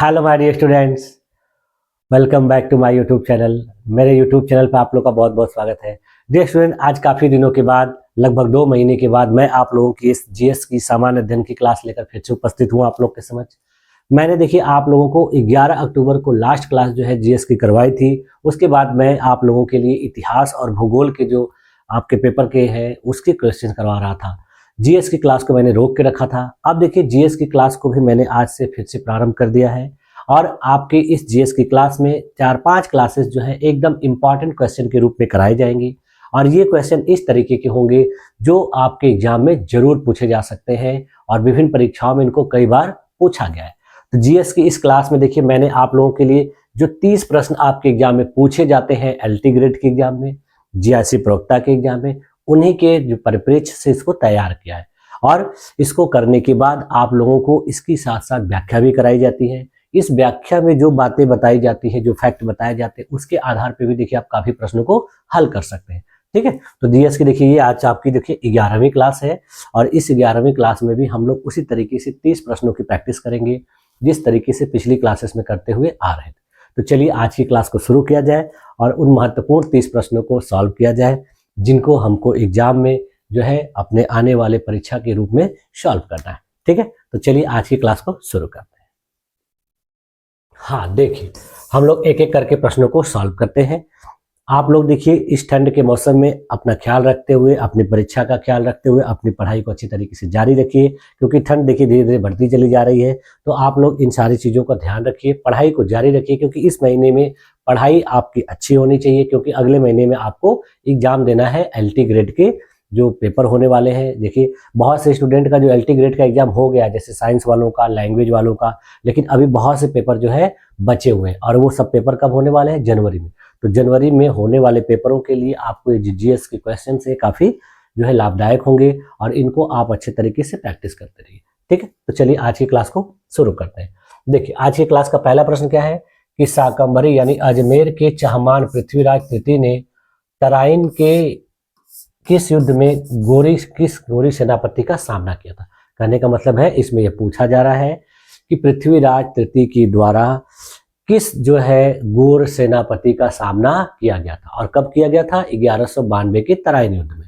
Hello my dear students, welcome back to my YouTube channel. मेरे YouTube channel पर आप लोग का बहुत बहुत स्वागत है। डियर स्टूडेंट, आज काफ़ी दिनों के बाद, लगभग 2 महीने के बाद मैं आप लोगों की इस जीएस की सामान्य अध्ययन की क्लास लेकर फिर से उपस्थित हूँ आप लोग के समझ। मैंने देखिए आप लोगों को 11 अक्टूबर को लास्ट क्लास जो है जीएस की करवाई थी। उसके बाद मैं आप लोगों के लिए इतिहास और भूगोल के जो आपके पेपर के हैं उसके क्वेश्चन करवा रहा था। जीएस की क्लास को मैंने रोक के रखा था। अब देखिए जीएस की क्लास को भी मैंने आज से फिर से प्रारंभ कर दिया है और आपके इस जीएस की क्लास में 4-5 क्लासेस जो है एकदम इम्पॉर्टेंट क्वेश्चन के रूप में कराई जाएंगी और ये क्वेश्चन इस तरीके के होंगे जो आपके एग्जाम में जरूर पूछे जा सकते हैं और विभिन्न परीक्षाओं में इनको कई बार पूछा गया है। तो जीएस की इस क्लास में देखिए मैंने आप लोगों के लिए जो 30 प्रश्न आपके एग्जाम में पूछे जाते हैं एलटी ग्रेड के एग्जाम में, जीआईसी प्रवक्ता के एग्जाम में, उन्हीं के जो परिप्रेक्ष्य से इसको तैयार किया है और इसको करने के बाद आप लोगों को इसकी साथ साथ व्याख्या भी कराई जाती है। इस व्याख्या में जो बातें बताई जाती है, जो फैक्ट बताए जाते हैं, उसके आधार पे भी देखिए आप काफी प्रश्नों को हल कर सकते हैं। ठीक है, तो जीएस की देखिए ये आज आपकी देखिए 11वीं क्लास है और इस 11वीं क्लास में भी हम लोग उसी तरीके से 30 प्रश्नों की प्रैक्टिस करेंगे जिस तरीके से पिछली क्लासेस में करते हुए आ रहे थे। तो चलिए आज की क्लास को शुरू किया जाए और उन महत्वपूर्ण 30 प्रश्नों को सॉल्व किया जाए जिनको हमको एग्जाम में जो है अपने आने वाले परीक्षा के रूप में सॉल्व करना है। ठीक है, तो चलिए आज की क्लास को शुरू करते हैं। हाँ देखिए, हम लोग एक एक करके प्रश्नों को सॉल्व करते हैं। आप लोग देखिए इस ठंड के मौसम में अपना ख्याल रखते हुए, अपनी परीक्षा का ख्याल रखते हुए अपनी पढ़ाई को अच्छी तरीके से जारी रखिए क्योंकि ठंड देखिए धीरे धीरे बढ़ती चली जा रही है। तो आप लोग इन सारी चीज़ों का ध्यान रखिए, पढ़ाई को जारी रखिए क्योंकि इस महीने में पढ़ाई आपकी अच्छी होनी चाहिए क्योंकि अगले महीने में आपको एग्जाम देना है एलटी ग्रेड के जो पेपर होने वाले हैं। देखिए बहुत से स्टूडेंट का जो एलटी ग्रेड का एग्जाम हो गया, जैसे साइंस वालों का, लैंग्वेज वालों का, लेकिन अभी बहुत से पेपर जो है बचे हुए हैं और वो सब पेपर कब होने वाले हैं? जनवरी में। तो जनवरी में होने वाले पेपरों के लिए आपको ये जीएस के क्वेश्चन से काफ़ी जो है लाभदायक होंगे और इनको आप अच्छे तरीके से प्रैक्टिस करते रहिए। ठीक है, तो चलिए आज की क्लास को शुरू करते हैं। देखिए आज की क्लास का पहला प्रश्न क्या है कि शाकंभरी यानी अजमेर के चहमान पृथ्वीराज तृतीय ने तराइन के किस युद्ध में किस गोरी सेनापति का सामना किया था? कहने का मतलब है इसमें यह पूछा जा रहा है कि पृथ्वीराज तृतीय के द्वारा किस जो है गोर सेनापति का सामना किया गया था और कब किया गया था? 1192 के तराइन युद्ध में।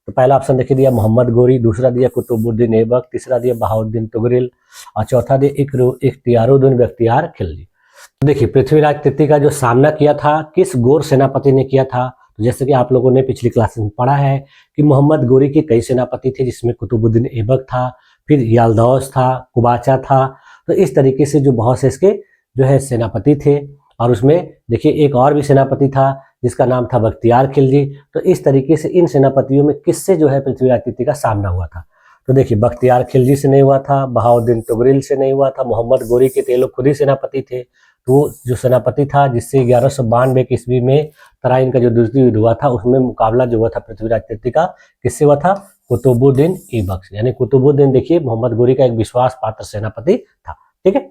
तो पहला ऑप्शन देखिए दिया मोहम्मद गोरी, दूसरा दिया कुतुबुद्दीन ऐबक, तीसरा दिया बहाउद्दीन तुगरिल और चौथा दिया इख्तियारुद्दीन बख्तियार खिलजी। तो देखिए पृथ्वीराज तृतीय का जो सामना किया था किस गोर सेनापति ने किया था? तो जैसे कि आप लोगों ने पिछली क्लास में पढ़ा है कि मोहम्मद गोरी के कई सेनापति थे जिसमें कुतुबुद्दीन ऐबक था, फिर याल्दौस था, कुबाचा था। तो इस तरीके से जो बहुत से इसके जो है सेनापति थे और उसमें देखिए एक और भी सेनापति था जिसका नाम था बख्तियार खिलजी। तो इस तरीके से इन सेनापतियों में किससे जो है पृथ्वीराज तृतीय का सामना हुआ था? तो देखिए बख्तियार खिलजी से नहीं हुआ था, बहाउद्दीन तुगरिल से नहीं हुआ था, मोहम्मद गोरी के तो ये लोग खुद ही सेनापति थे। तो वो जो सेनापति था जिससे 1192 की ईस्वी में तराइन का जो द्वितीय युद्ध हुआ था उसमें मुकाबला जो हुआ था पृथ्वीराज तृतीय का किससे हुआ था? कुतुबुद्दीन ऐबक से। यानी कुतुबुद्दीन देखिए मोहम्मद गोरी का एक विश्वास पात्र सेनापति था। ठीक है,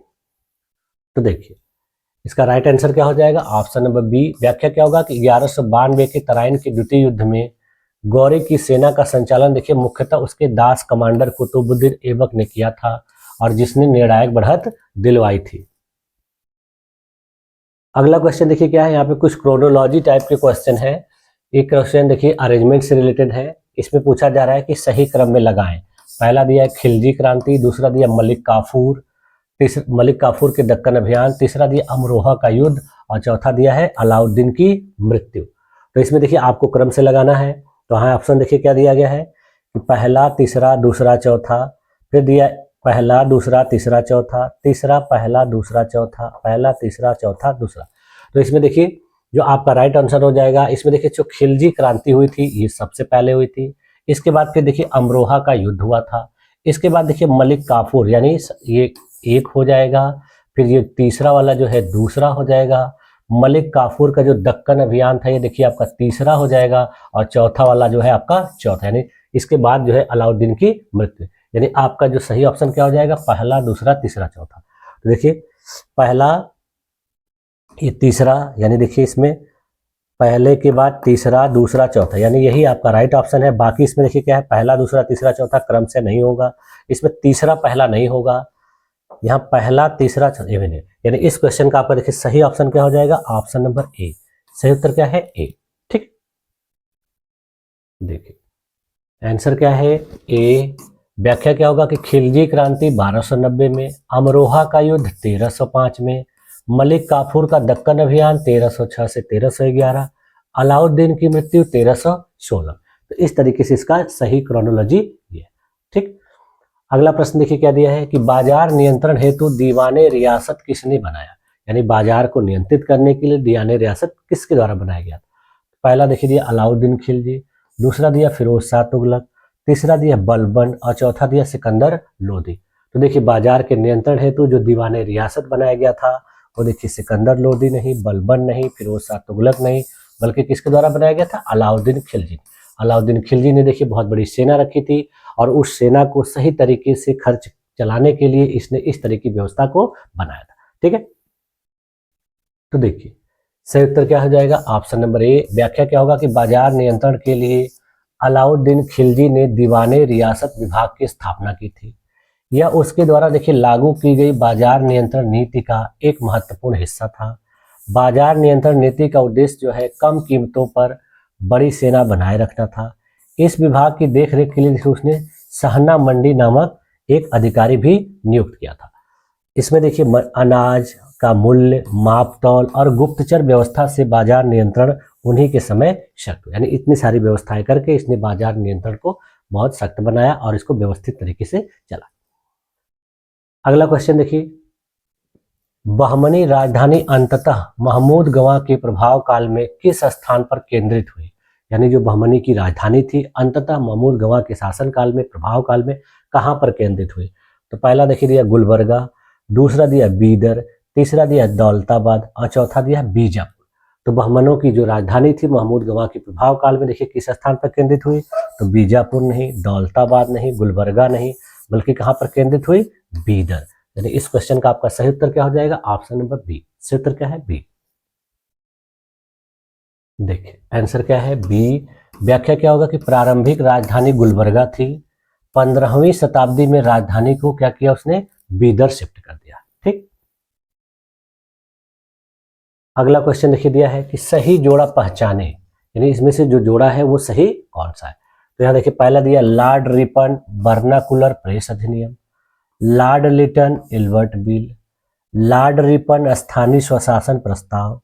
तो देखिए इसका राइट आंसर क्या हो जाएगा? Option number B. व्याख्या क्या होगा कि 1192 के तराइन के द्वितीय युद्ध में गौरी की सेना का संचालन देखिए मुख्यतः उसके दास कमांडर कुतुबुद्दीन ऐबक ने किया था और जिसने निर्णायक बढ़त दिलवाई थी। अगला क्वेश्चन देखिए क्या है, यहाँ पे कुछ क्रोनोलॉजी टाइप के क्वेश्चन है। एक क्वेश्चन देखिए अरेंजमेंट से रिलेटेड है। इसमें पूछा जा रहा है कि सही क्रम में लगाएं। पहला दिया है खिलजी क्रांति, दूसरा दिया मलिक काफूर के दक्कन अभियान, तीसरा दिया अमरोहा का युद्ध और चौथा दिया है अलाउद्दीन की मृत्यु। तो इसमें देखिए आपको क्रम से लगाना है। तो हाँ ऑप्शन देखिए क्या दिया गया है कि पहला, तीसरा, दूसरा, चौथा, फिर दिया पहला, दूसरा, तीसरा, चौथा, तीसरा, पहला, दूसरा, चौथा, पहला, तीसरा, चौथा, दूसरा। तो इसमें देखिए जो आपका राइट आंसर हो जाएगा, इसमें देखिए जो खिलजी क्रांति हुई थी ये सबसे पहले हुई थी। इसके बाद फिर देखिए अमरोहा का युद्ध हुआ था। इसके बाद देखिए मलिक काफूर यानी ये एक हो जाएगा, फिर ये तीसरा वाला जो है दूसरा हो जाएगा। मलिक काफूर का जो दक्कन अभियान था ये देखिए आपका तीसरा हो जाएगा और चौथा वाला जो है आपका चौथा। यानी इसके बाद जो है अलाउद्दीन की मृत्यु। यानी आपका जो सही ऑप्शन क्या हो जाएगा? पहला, दूसरा, तीसरा, चौथा। तो देखिए पहला, ये तीसरा, यानी देखिए इसमें पहले के बाद तीसरा, दूसरा, चौथा, यानी यही आपका राइट ऑप्शन है। बाकी इसमें देखिए क्या है, पहला, दूसरा, तीसरा, चौथा क्रम से नहीं होगा। इसमें तीसरा पहला नहीं होगा, यहाँ पहला तीसरा इवन है, यानी इस क्वेश्चन का आपका देखिए सही ऑप्शन क्या हो जाएगा, ऑप्शन नंबर ए। सही उत्तर क्या है, ए। ठीक, देखिए आंसर क्या है, ए। व्याख्या क्या होगा कि खिलजी क्रांति 1290 में, अमरोहा का युद्ध 1305 में, मलिक काफूर का दक्कन अभियान 1306 से 1311, अलाउद्दीन की मृत्यु 1316। तो इस तरीके से इसका सही क्रोनोलॉजी ये। ठीक, अगला प्रश्न देखिए क्या दिया है कि बाजार नियंत्रण हेतु दीवाने रियासत किसने बनाया, यानी बाजार को नियंत्रित करने के लिए दीवाने रियासत किसके द्वारा बनाया गया। पहला देखिए दिया अलाउद्दीन खिलजी, दूसरा दिया फिरोज शाह तुगलक, तीसरा दिया बलबन और चौथा दिया सिकंदर लोदी। तो देखिए बाजार के नियंत्रण हेतु जो दीवाने रियासत बनाया गया था वो देखिए सिकंदर लोदी नहीं, बलबन नहीं, फिरोज शाह तुगलक नहीं, बल्कि किसके द्वारा बनाया गया था, अलाउद्दीन खिलजी। अलाउद्दीन खिलजी ने देखिए बहुत बड़ी सेना रखी थी और उस सेना को सही तरीके से खर्च चलाने के लिए इसने इस तरह की व्यवस्था को बनाया था। ठीक है, तो देखिए सही उत्तर क्या हो जाएगा, ऑप्शन नंबर ए। व्याख्या क्या होगा कि बाजार नियंत्रण के लिए अलाउद्दीन खिलजी ने दीवाने रियासत विभाग की स्थापना की थी। यह उसके द्वारा देखिए लागू की गई बाजार नियंत्रण नीति का एक महत्वपूर्ण हिस्सा था। बाजार नियंत्रण नीति का उद्देश्य जो है कम कीमतों पर बड़ी सेना बनाए रखना था। इस विभाग की देखरेख के लिए उसने सहना मंडी नामक एक अधिकारी भी नियुक्त किया था। इसमें देखिए अनाज का मूल्य, मापतौल और गुप्तचर व्यवस्था से बाजार नियंत्रण उन्हीं के समय सख्त, यानी इतनी सारी व्यवस्थाएं करके इसने बाजार नियंत्रण को बहुत सख्त बनाया और इसको व्यवस्थित तरीके से चला। अगला क्वेश्चन देखिए, बहमनी राजधानी अंततः महमूद गवाह के प्रभाव काल में किस स्थान पर केंद्रित हुई, यानी जो बहमनी की राजधानी थी अंततः महमूद गवाह के शासन काल में, प्रभाव काल में कहां पर केंद्रित हुई। तो पहला देखिए दिया गुलबर्गा, दूसरा दिया बीदर, तीसरा दिया दौलताबाद और चौथा दिया बीजापुर। तो बहमनों की जो राजधानी थी महमूद गवाह के प्रभाव काल में देखिए किस स्थान पर केंद्रित हुई, तो बीजापुर नहीं, दौलताबाद नहीं, गुलबर्गा नहीं, बल्कि कहां पर केंद्रित हुई, बीदर। यानी इस क्वेश्चन का आपका सही उत्तर क्या हो जाएगा, ऑप्शन नंबर बी। सही उत्तर क्या है, बी। देखिए आंसर क्या है, बी। व्याख्या क्या होगा कि प्रारंभिक राजधानी गुलबर्गा थी, 15वीं शताब्दी में राजधानी को क्या किया उसने, बीदर शिफ्ट कर दिया। ठीक, अगला क्वेश्चन देखिए दिया है कि सही जोड़ा पहचाने, यानी इसमें से जो जोड़ा है वो सही कौन सा है। तो यहाँ देखिए पहला दिया लॉर्ड रिपन वर्नाकुलर प्रेस अधिनियम, Lord Lytton Ilbert bill, Lord Ripon स्थानीय स्वशासन प्रस्ताव,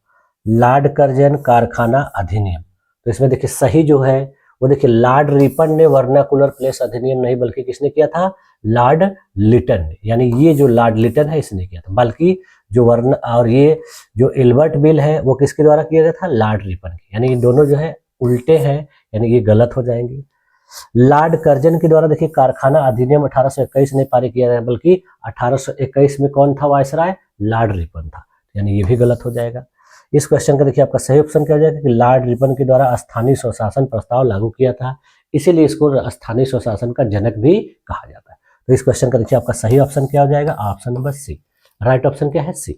लॉर्ड कर्जन कारखाना अधिनियम। तो इसमें देखिए सही जो है वो देखिए लॉर्ड रिपन ने वर्नाकुलर प्लेस अधिनियम नहीं बल्कि किसने किया था, लॉर्ड लिटन ने, यानी ये जो लॉर्ड लिटन है इसने किया था। बल्कि जो वर्ण और ये जो इल्बर्ट बिल है वो किसके द्वारा किया गया था, लॉर्ड रिपन के, यानी ये दोनों जो है उल्टे हैं, यानी ये गलत हो जाएंगे। लॉर्ड कर्जन के द्वारा देखिए कारखाना अधिनियम 1821 ने पारित किया गया, बल्कि 1821 में कौन था वायसराय, लॉर्ड रिपन था, यानी ये भी गलत हो जाएगा। इस क्वेश्चन का देखिए आपका सही ऑप्शन क्या हो जाएगा कि लॉर्ड रिपन के द्वारा स्थानीय स्वशासन प्रस्ताव लागू किया था, इसीलिए इसको स्थानीय स्वशासन का जनक भी कहा जाता है। तो इस क्वेश्चन का देखिए आपका सही ऑप्शन क्या हो जाएगा, option number C. Right option क्या है, सी।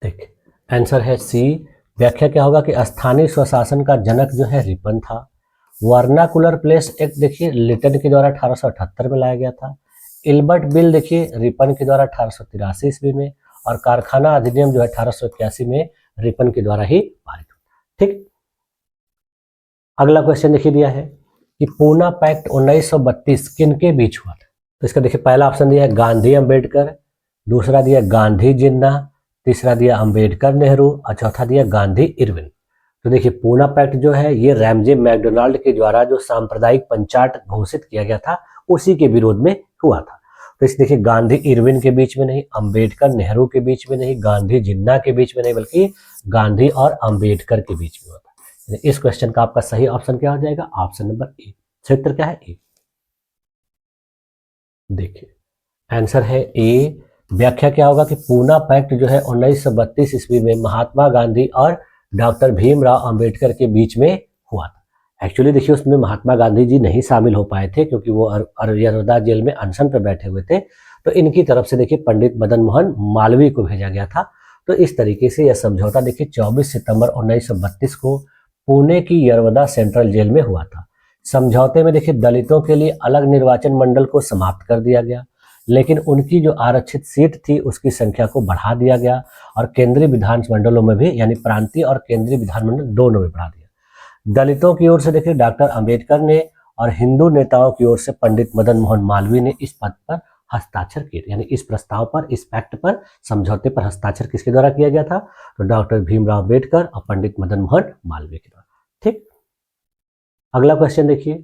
देखिए आंसर है सी। व्याख्या क्या होगा कि स्थानीय स्वशासन का जनक जो है रिपन था। वर्नाकुलर प्लेस एक्ट देखिए लिटन के द्वारा 1878 में लाया गया था। इल्बर्ट बिल देखिए रिपन के द्वारा 1883 ईस्वी में, और कारखाना अधिनियम जो है 1881 में रिपन के द्वारा ही पारित हुआ। ठीक, अगला क्वेश्चन देखिए दिया है कि पूना पैक्ट 1932 किनके बीच हुआ था। तो इसका देखिए पहला ऑप्शन दिया है गांधी अंबेडकर, दूसरा दिया गांधी जिन्ना, तीसरा दिया अंबेडकर नेहरू और चौथा दिया गांधी इरविन। तो देखिए पूना पैक्ट जो है ये रैमजे मैकडोनाल्ड के द्वारा जो सांप्रदायिक पंचाट घोषित किया गया था उसी के विरोध में हुआ था। तो इस देखिए गांधी इरविन के बीच में नहीं, अंबेडकर नेहरू के बीच में नहीं, गांधी जिन्ना के बीच में नहीं, बल्कि गांधी और अंबेडकर के बीच में हुआ था। इस क्वेश्चन का आपका सही ऑप्शन क्या हो जाएगा, ऑप्शन नंबर ए। सही उत्तर क्या है, ए। देखिए आंसर है ए। व्याख्या क्या होगा कि पूना पैक्ट जो है 1932 ईस्वी में महात्मा गांधी और डॉक्टर भीमराव अंबेडकर के बीच में हुआ था। एक्चुअली देखिए उसमें महात्मा गांधी जी नहीं शामिल हो पाए थे क्योंकि वो अररिया जेल में अनशन पर बैठे हुए थे, तो इनकी तरफ से देखिए पंडित मदन मोहन मालवीय को भेजा गया था। तो इस तरीके से यह समझौता देखिए 24 सितंबर 1932 को पुणे की यरवदा सेंट्रल जेल में हुआ था। समझौते में देखिए दलितों के लिए अलग निर्वाचन मंडल को समाप्त कर दिया गया। लेकिन उनकी जो आरक्षित सीट थी उसकी संख्या को बढ़ा दिया गया और केंद्रीय विधानमंडलों में भी, यानी प्रांतीय और केंद्रीय विधानमंडल दोनों में बढ़ा दिया। दलितों की ओर से देखिए डॉक्टर अंबेडकर ने और हिंदू नेताओं की ओर से पंडित मदन मोहन मालवीय ने इस पद पर हस्ताक्षर किए, यानी इस प्रस्ताव पर, इस पैक्ट पर, समझौते पर हस्ताक्षर किसके द्वारा किया गया था? तो डॉक्टर भीमराव अंबेडकर और पंडित मदन मोहन मालवीय के द्वारा। ठीक, अगला क्वेश्चन देखिए,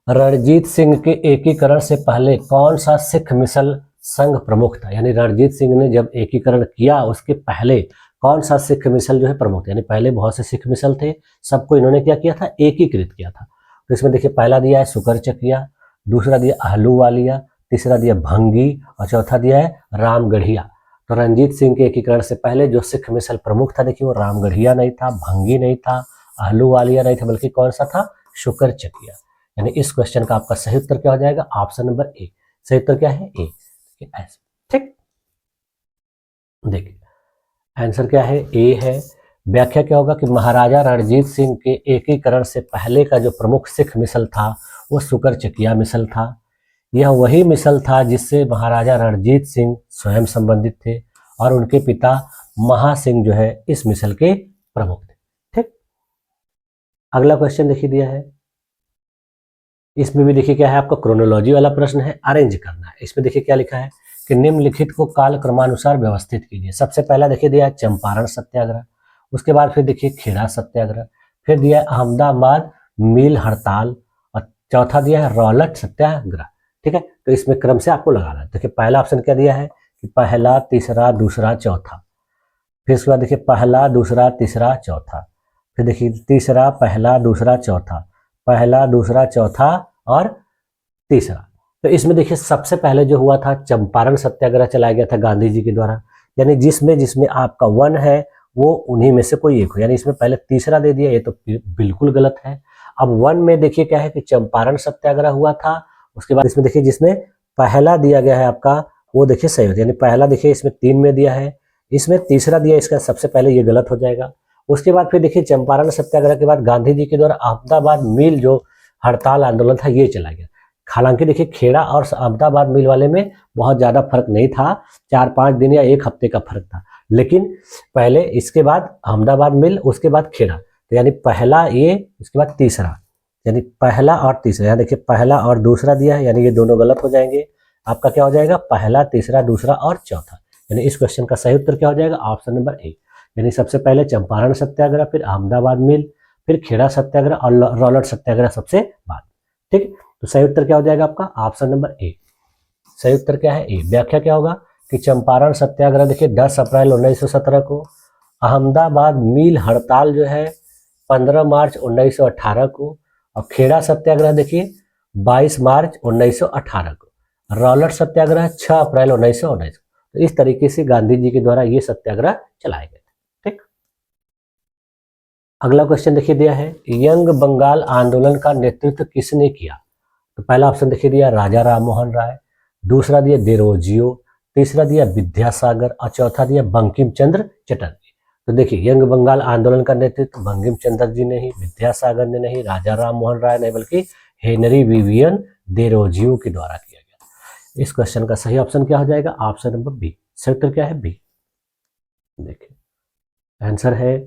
रणजीत सिंह के एकीकरण से पहले कौन सा सिख मिसल संघ प्रमुख था? यानी रणजीत सिंह ने जब एकीकरण किया उसके पहले कौन सा सिख मिसल जो है प्रमुख था? यानी पहले बहुत से सिख मिसल थे, सबको इन्होंने क्या किया था? एकीकृत किया था। तो इसमें देखिए पहला दिया है सुकर चकिया, दूसरा दिया अहलूवालिया, तीसरा दिया भंगी और चौथा दिया है रामगढ़िया। तो रणजीत सिंह के एकीकरण से पहले जो सिख मिसल प्रमुख था देखिए वो रामगढ़िया नहीं था, भंगी नहीं था, अहलूवालिया नहीं था, बल्कि कौन सा था? शुकर चकिया। यानी इस क्वेश्चन का आपका सही उत्तर क्या हो जाएगा? Option number A. सही उत्तर क्या है? ए। ठीक, देखिए आंसर क्या है? ए है। व्याख्या क्या होगा कि महाराजा रणजीत सिंह के एकीकरण से पहले का जो प्रमुख सिख मिसल था वो सुकर चकिया मिसल था। यह वही मिसल था जिससे महाराजा रणजीत सिंह स्वयं संबंधित थे और उनके पिता महासिंह जो है इस मिसल के प्रमुख थे। ठीक, अगला क्वेश्चन देखिए दिया है, इसमें भी देखिए क्या है, आपका क्रोनोलॉजी वाला प्रश्न है, अरेंज करना है। इसमें देखिए क्या लिखा है कि निम्नलिखित को काल क्रमानुसार व्यवस्थित कीजिए। सबसे पहला देखिए दिया है चंपारण सत्याग्रह, उसके बाद फिर देखिए खेड़ा सत्याग्रह, फिर दिया है अहमदाबाद मील हड़ताल और चौथा दिया है रौलट सत्याग्रह। ठीक है, तो इसमें क्रम से आपको लगाना है। देखिए पहला ऑप्शन क्या दिया है कि पहला, तीसरा, दूसरा, चौथा। फिर उसके बाद देखिए पहला, दूसरा, तीसरा, चौथा। फिर देखिए तीसरा, पहला, दूसरा, चौथा, पहला, दूसरा, चौथा और तीसरा। तो इसमें देखिए सबसे पहले जो हुआ था चंपारण सत्याग्रह चलाया गया था गांधी जी के द्वारा, यानी जिसमें आपका वन है वो उन्हीं में से कोई एक हो, यानी इसमें पहले तीसरा दे दिया, ये तो बिल्कुल गलत है। अब वन में देखिए क्या है कि चंपारण सत्याग्रह हुआ था, उसके बाद इसमें देखिए जिसमें पहला दिया गया है आपका वो देखिए सही होता है, यानी पहला देखिए इसमें 3 में दिया है, इसमें तीसरा दिया, इसका सबसे पहले ये गलत हो जाएगा। उसके बाद फिर देखिए चंपारण सत्याग्रह के बाद गांधी जी के द्वारा अहमदाबाद मिल जो हड़ताल आंदोलन था ये चला गया। हालांकि देखिए खेड़ा और अहमदाबाद मिल वाले में बहुत ज़्यादा फर्क नहीं था, 4-5 दिन या 1 हफ्ते का फर्क था, लेकिन पहले इसके बाद अहमदाबाद मिल, उसके बाद खेड़ा, तो यानी पहला ये, उसके बाद तीसरा, यानी पहला और तीसरा। यहाँ देखिए पहला और दूसरा दिया है, यानी ये दोनों गलत हो जाएंगे। आपका क्या हो जाएगा? पहला, तीसरा, दूसरा और चौथा। यानी इस क्वेश्चन का सही उत्तर क्या हो जाएगा? Option number A. यानी सबसे पहले चंपारण सत्याग्रह, फिर अहमदाबाद मिल, फिर खेड़ा सत्याग्रह और रौलट सत्याग्रह सबसे बाद। ठीक, तो सही उत्तर क्या हो जाएगा आपका? Option number A. सही उत्तर क्या है? ए। व्याख्या क्या होगा कि चंपारण सत्याग्रह देखिए 10 अप्रैल 1917 को, अहमदाबाद मिल हड़ताल जो है 15 मार्च 1918 को, और खेड़ा सत्याग्रह देखिए 22 मार्च 1918 को, रौलट सत्याग्रह 6 अप्रैल 1919 को। तो इस तरीके से गांधी जी के द्वारा ये सत्याग्रह चलाए गए थे। ठीक, अगला क्वेश्चन देखिए दिया है, यंग बंगाल आंदोलन का नेतृत्व किसने किया? तो पहला ऑप्शन देखिए दिया राजा राम मोहन राय, दूसरा दिया देरोजियो, तीसरा दिया विद्यासागर और चौथा दिया बंकिम चंद्र चटर्जी। तो देखिए यंग बंगाल आंदोलन का नेतृत्व बंकिम चंद्र जी ने ही, विद्यासागर ने नहीं, राजा राम मोहन राय ने, बल्कि हेनरी विवियन देरोजियो के द्वारा किया गया। इस क्वेश्चन का सही ऑप्शन क्या हो जाएगा? Option number B. सही उत्तर क्या है? बी। देखिए आंसर है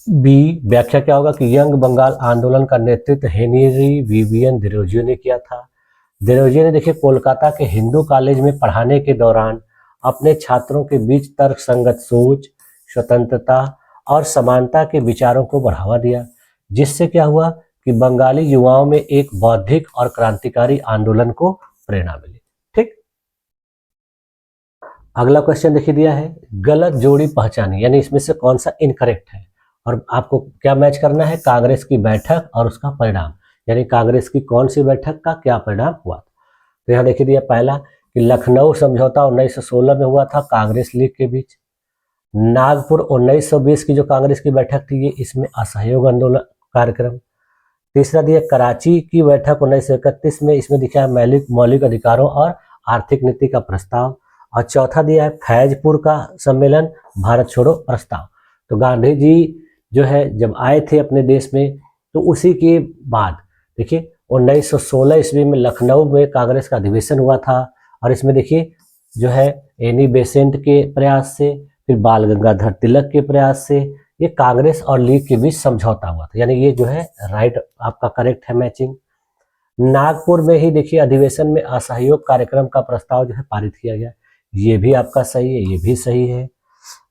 बी। व्याख्या क्या होगा कि यंग बंगाल आंदोलन का नेतृत्व हेनरी विवियन देरोजियो ने किया था। देरोजियो ने देखिए कोलकाता के हिंदू कॉलेज में पढ़ाने के दौरान अपने छात्रों के बीच तर्कसंगत सोच, स्वतंत्रता और समानता के विचारों को बढ़ावा दिया, जिससे क्या हुआ कि बंगाली युवाओं में एक बौद्धिक और क्रांतिकारी आंदोलन को प्रेरणा मिली। ठीक, अगला क्वेश्चन देखिए दिया है, गलत जोड़ी पहचानी, यानी इसमें से कौन सा इनकरेक्ट है, और आपको क्या मैच करना है? कांग्रेस की बैठक और उसका परिणाम, यानी कांग्रेस की कौन सी बैठक का क्या परिणाम हुआ। तो यहाँ देखिए दिया पहला कि लखनऊ समझौता 1916 में हुआ था कांग्रेस लीग के बीच। नागपुर 1920 की जो कांग्रेस की बैठक थी ये इसमें असहयोग आंदोलन कार्यक्रम। तीसरा दिया कराची की बैठक 1931 में, इसमें दिखा है मौलिक अधिकारों और आर्थिक नीति का प्रस्ताव। और चौथा दिया है फैजपुर का सम्मेलन, भारत छोड़ो प्रस्ताव। तो गांधी जी जो है जब आए थे अपने देश में तो उसी के बाद देखिए 1916 ईस्वी में लखनऊ में कांग्रेस का अधिवेशन हुआ था और इसमें देखिए जो है एनी बेसेंट के प्रयास से, फिर बाल गंगाधर तिलक के प्रयास से ये कांग्रेस और लीग के बीच समझौता हुआ था। यानी ये जो है राइट आपका करेक्ट है मैचिंग। नागपुर में ही देखिए अधिवेशन में असहयोग कार्यक्रम का प्रस्ताव जो है पारित किया गया, ये भी आपका सही है, ये भी सही है।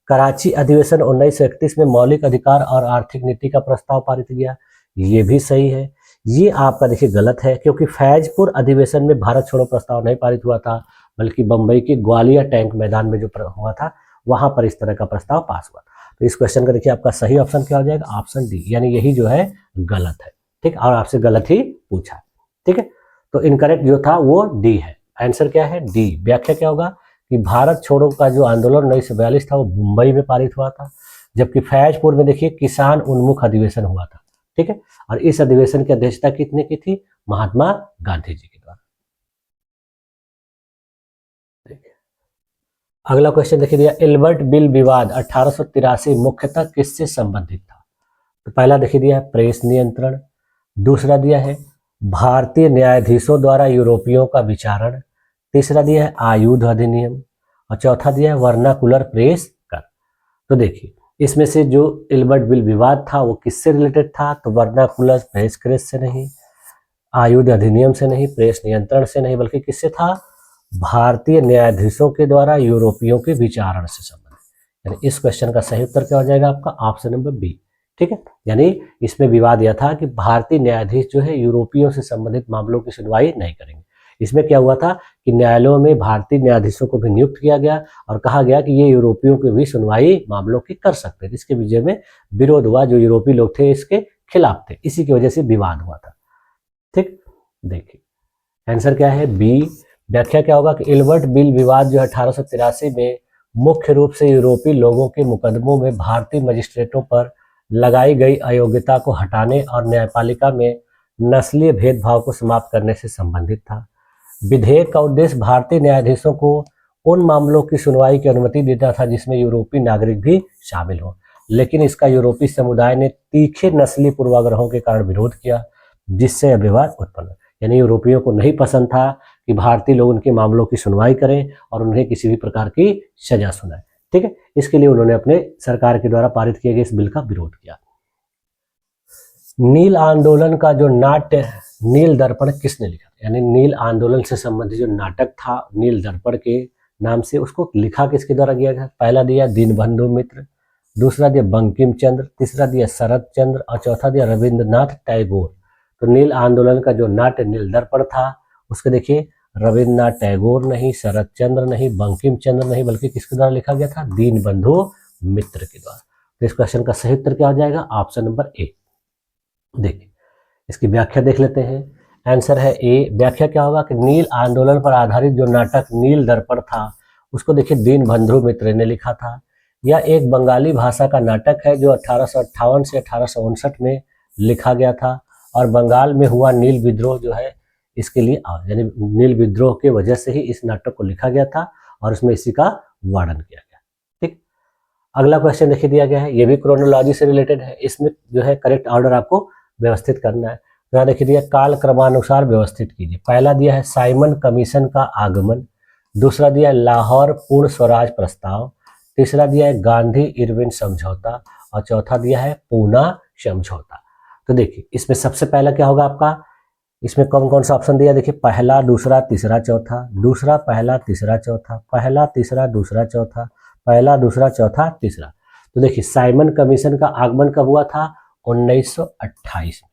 कराची अधिवेशन 1931 में मौलिक अधिकार और आर्थिक नीति का प्रस्ताव पारित किया, ये भी सही है। ये आपका देखिए गलत है, क्योंकि फैजपुर अधिवेशन में भारत छोड़ो प्रस्ताव नहीं पारित हुआ था, बल्कि बंबई के ग्वालियर टैंक मैदान में जो हुआ था वहां पर इस तरह का प्रस्ताव पास हुआ। तो इस क्वेश्चन का देखिए आपका सही ऑप्शन क्या हो जाएगा, ऑप्शन डी, यानी यही जो है गलत है। ठीक, और आपसे गलत ही पूछा। ठीक है, तो इनकरेक्ट जो था वो डी है। आंसर क्या है, डी। व्याख्या क्या होगा कि भारत छोड़ो का जो आंदोलन 1942 था वो मुंबई में पारित हुआ था, जबकि फैजपुर में देखिए किसान उन्मुख अधिवेशन हुआ था। ठीक है, और इस अधिवेशन की अध्यक्षता कितने की थी, महात्मा गांधी जी के द्वारा। अगला क्वेश्चन देखिए दिया, एल्बर्ट बिल विवाद 1883 मुख्यतः किससे संबंधित था। तो पहला देखिए दिया है प्रेस नियंत्रण, दूसरा दिया है भारतीय न्यायाधीशों द्वारा यूरोपियों का विचारण, तीसरा दिया है आयुध अधिनियम और चौथा दिया है वर्नाकुलर प्रेस कर। तो देखिए इसमें से जो एल्बर्ट बिल विवाद था वो किससे रिलेटेड था, तो वर्नाकुलर प्रेस क्रेस से नहीं, आयुध अधिनियम से नहीं, प्रेस नियंत्रण से नहीं, बल्कि किससे था, भारतीय न्यायाधीशों के द्वारा यूरोपियों के विचारण से संबंधित। यानी इस क्वेश्चन का सही उत्तर क्या हो जाएगा आपका, ऑप्शन नंबर बी। ठीक है, यानी इसमें विवाद यह था कि भारतीय न्यायाधीश जो है यूरोपियों से संबंधित मामलों की सुनवाई नहीं करेंगे। इसमें क्या हुआ था कि न्यायालयों में भारतीय न्यायाधीशों को भी नियुक्त किया गया और कहा गया कि ये यूरोपियों की भी सुनवाई मामलों की कर सकते थे। इसके विजय में विरोध हुआ, जो यूरोपीय लोग थे इसके खिलाफ थे, इसी की वजह से विवाद हुआ था। ठीक, देखिए आंसर क्या है, बी। व्याख्या क्या होगा कि एल्बर्ट बिल विवाद जो 1883 में मुख्य रूप से यूरोपीय लोगों के मुकदमों में भारतीय मजिस्ट्रेटों पर लगाई गई अयोग्यता को हटाने और न्यायपालिका में नस्लीय भेदभाव को समाप्त करने से संबंधित था। विधेयक का उद्देश्य भारतीय न्यायाधीशों को उन मामलों की सुनवाई की अनुमति देता था जिसमें यूरोपीय नागरिक भी शामिल हो, लेकिन इसका यूरोपीय समुदाय ने तीखे नस्लीय पूर्वाग्रहों के कारण विरोध किया, जिससे यह विवाद उत्पन्न। यानी यूरोपियों को नहीं पसंद था कि भारतीय लोग उनके मामलों की सुनवाई करें और उन्हें किसी भी प्रकार की सजा सुनाए। ठीक है, इसके लिए उन्होंने अपने सरकार के द्वारा पारित किए गए इस बिल का विरोध किया। नील आंदोलन का जो नाट्य नील दर्पण किसने लिखा, यानी नील आंदोलन से संबंधित जो नाटक था नील दर्पण के नाम से, उसको लिखा किसके द्वारा किया गया। पहला दिया दीनबंधु मित्र, दूसरा दिया बंकिम चंद्र, तीसरा दिया शरद चंद्र और चौथा दिया रविंद्रनाथ टैगोर। तो नील आंदोलन का जो नाट्य नील दर्पण था उसके देखिए रविंद्रनाथ टैगोर नहीं, शरद चंद्र नहीं, बंकिम चंद्र नहीं, बल्कि किसके द्वारा लिखा गया था, दीनबंधु मित्र के द्वारा। तो इस क्वेश्चन का सही उत्तर क्या हो जाएगा, ऑप्शन नंबर ए। देखिए इसकी व्याख्या देख लेते हैं। आंसर है ए। व्याख्या क्या होगा कि नील आंदोलन पर आधारित जो नाटक नील दर्पण था उसको देखिए दीनबंधु मित्र ने लिखा था। यह एक बंगाली भाषा का नाटक है जो 1858 से 1859 में लिखा गया था और बंगाल में हुआ नील विद्रोह जो है इसके लिए, यानी नील विद्रोह के वजह से ही इस नाटक को लिखा गया था और उसमें इसी का वर्णन किया गया। ठीक, अगला क्वेश्चन देखिए दिया गया है, ये भी क्रोनोलॉजी से रिलेटेड है। इसमें जो है करेक्ट ऑर्डर आपको व्यवस्थित करना है। तो यहाँ देखिए दिया काल क्रमानुसार व्यवस्थित कीजिए। पहला दिया है साइमन कमीशन का आगमन, दूसरा दिया है लाहौर पूर्ण स्वराज प्रस्ताव, तीसरा दिया है गांधी इरविन समझौता और चौथा दिया है पूना समझौता। तो देखिए इसमें सबसे पहला क्या होगा आपका, इसमें कौन कौन सा ऑप्शन दिया, देखिए पहला दूसरा तीसरा चौथा, दूसरा पहला तीसरा चौथा, पहला तीसरा दूसरा चौथा, पहला दूसरा चौथा तीसरा। तो देखिए साइमन कमीशन का आगमन कब हुआ था, 1928 में।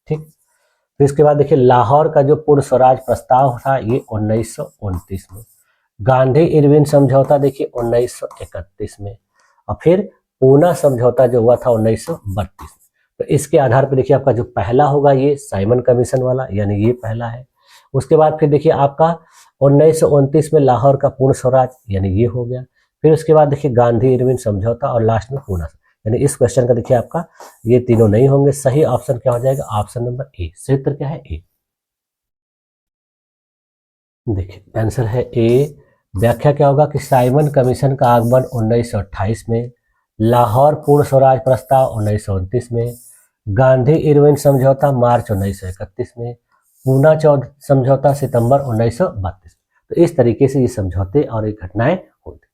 ठीक, फिर इसके बाद देखिए लाहौर का जो पूर्ण स्वराज प्रस्ताव था ये 1929 में, गांधी इरविन समझौता देखिए 1931 में और फिर पूना समझौता जो हुआ था 1932 में। तो इसके आधार पर देखिए आपका जो पहला होगा ये साइमन कमीशन वाला, यानी ये पहला है। उसके बाद फिर देखिए आपका 1929 में लाहौर का पूर्ण स्वराज, यानी ये हो गया। फिर उसके बाद देखिए गांधी इरविन समझौता और लास्ट में पूना, यानी इस क्वेश्चन का देखिए आपका ये तीनों नहीं होंगे। सही ऑप्शन क्या हो जाएगा, ऑप्शन नंबर ए। सही उत्तर क्या है, ए। देखिए आंसर है ए। व्याख्या क्या होगा कि साइमन कमीशन का आगमन 1928 में, लाहौर पूर्ण स्वराज प्रस्ताव 1929 में, गांधी इरविन समझौता मार्च 1931 में, पूना समझौता सितंबर 1932। तो इस तरीके से ये समझौते और ये घटनाएं हुई थी।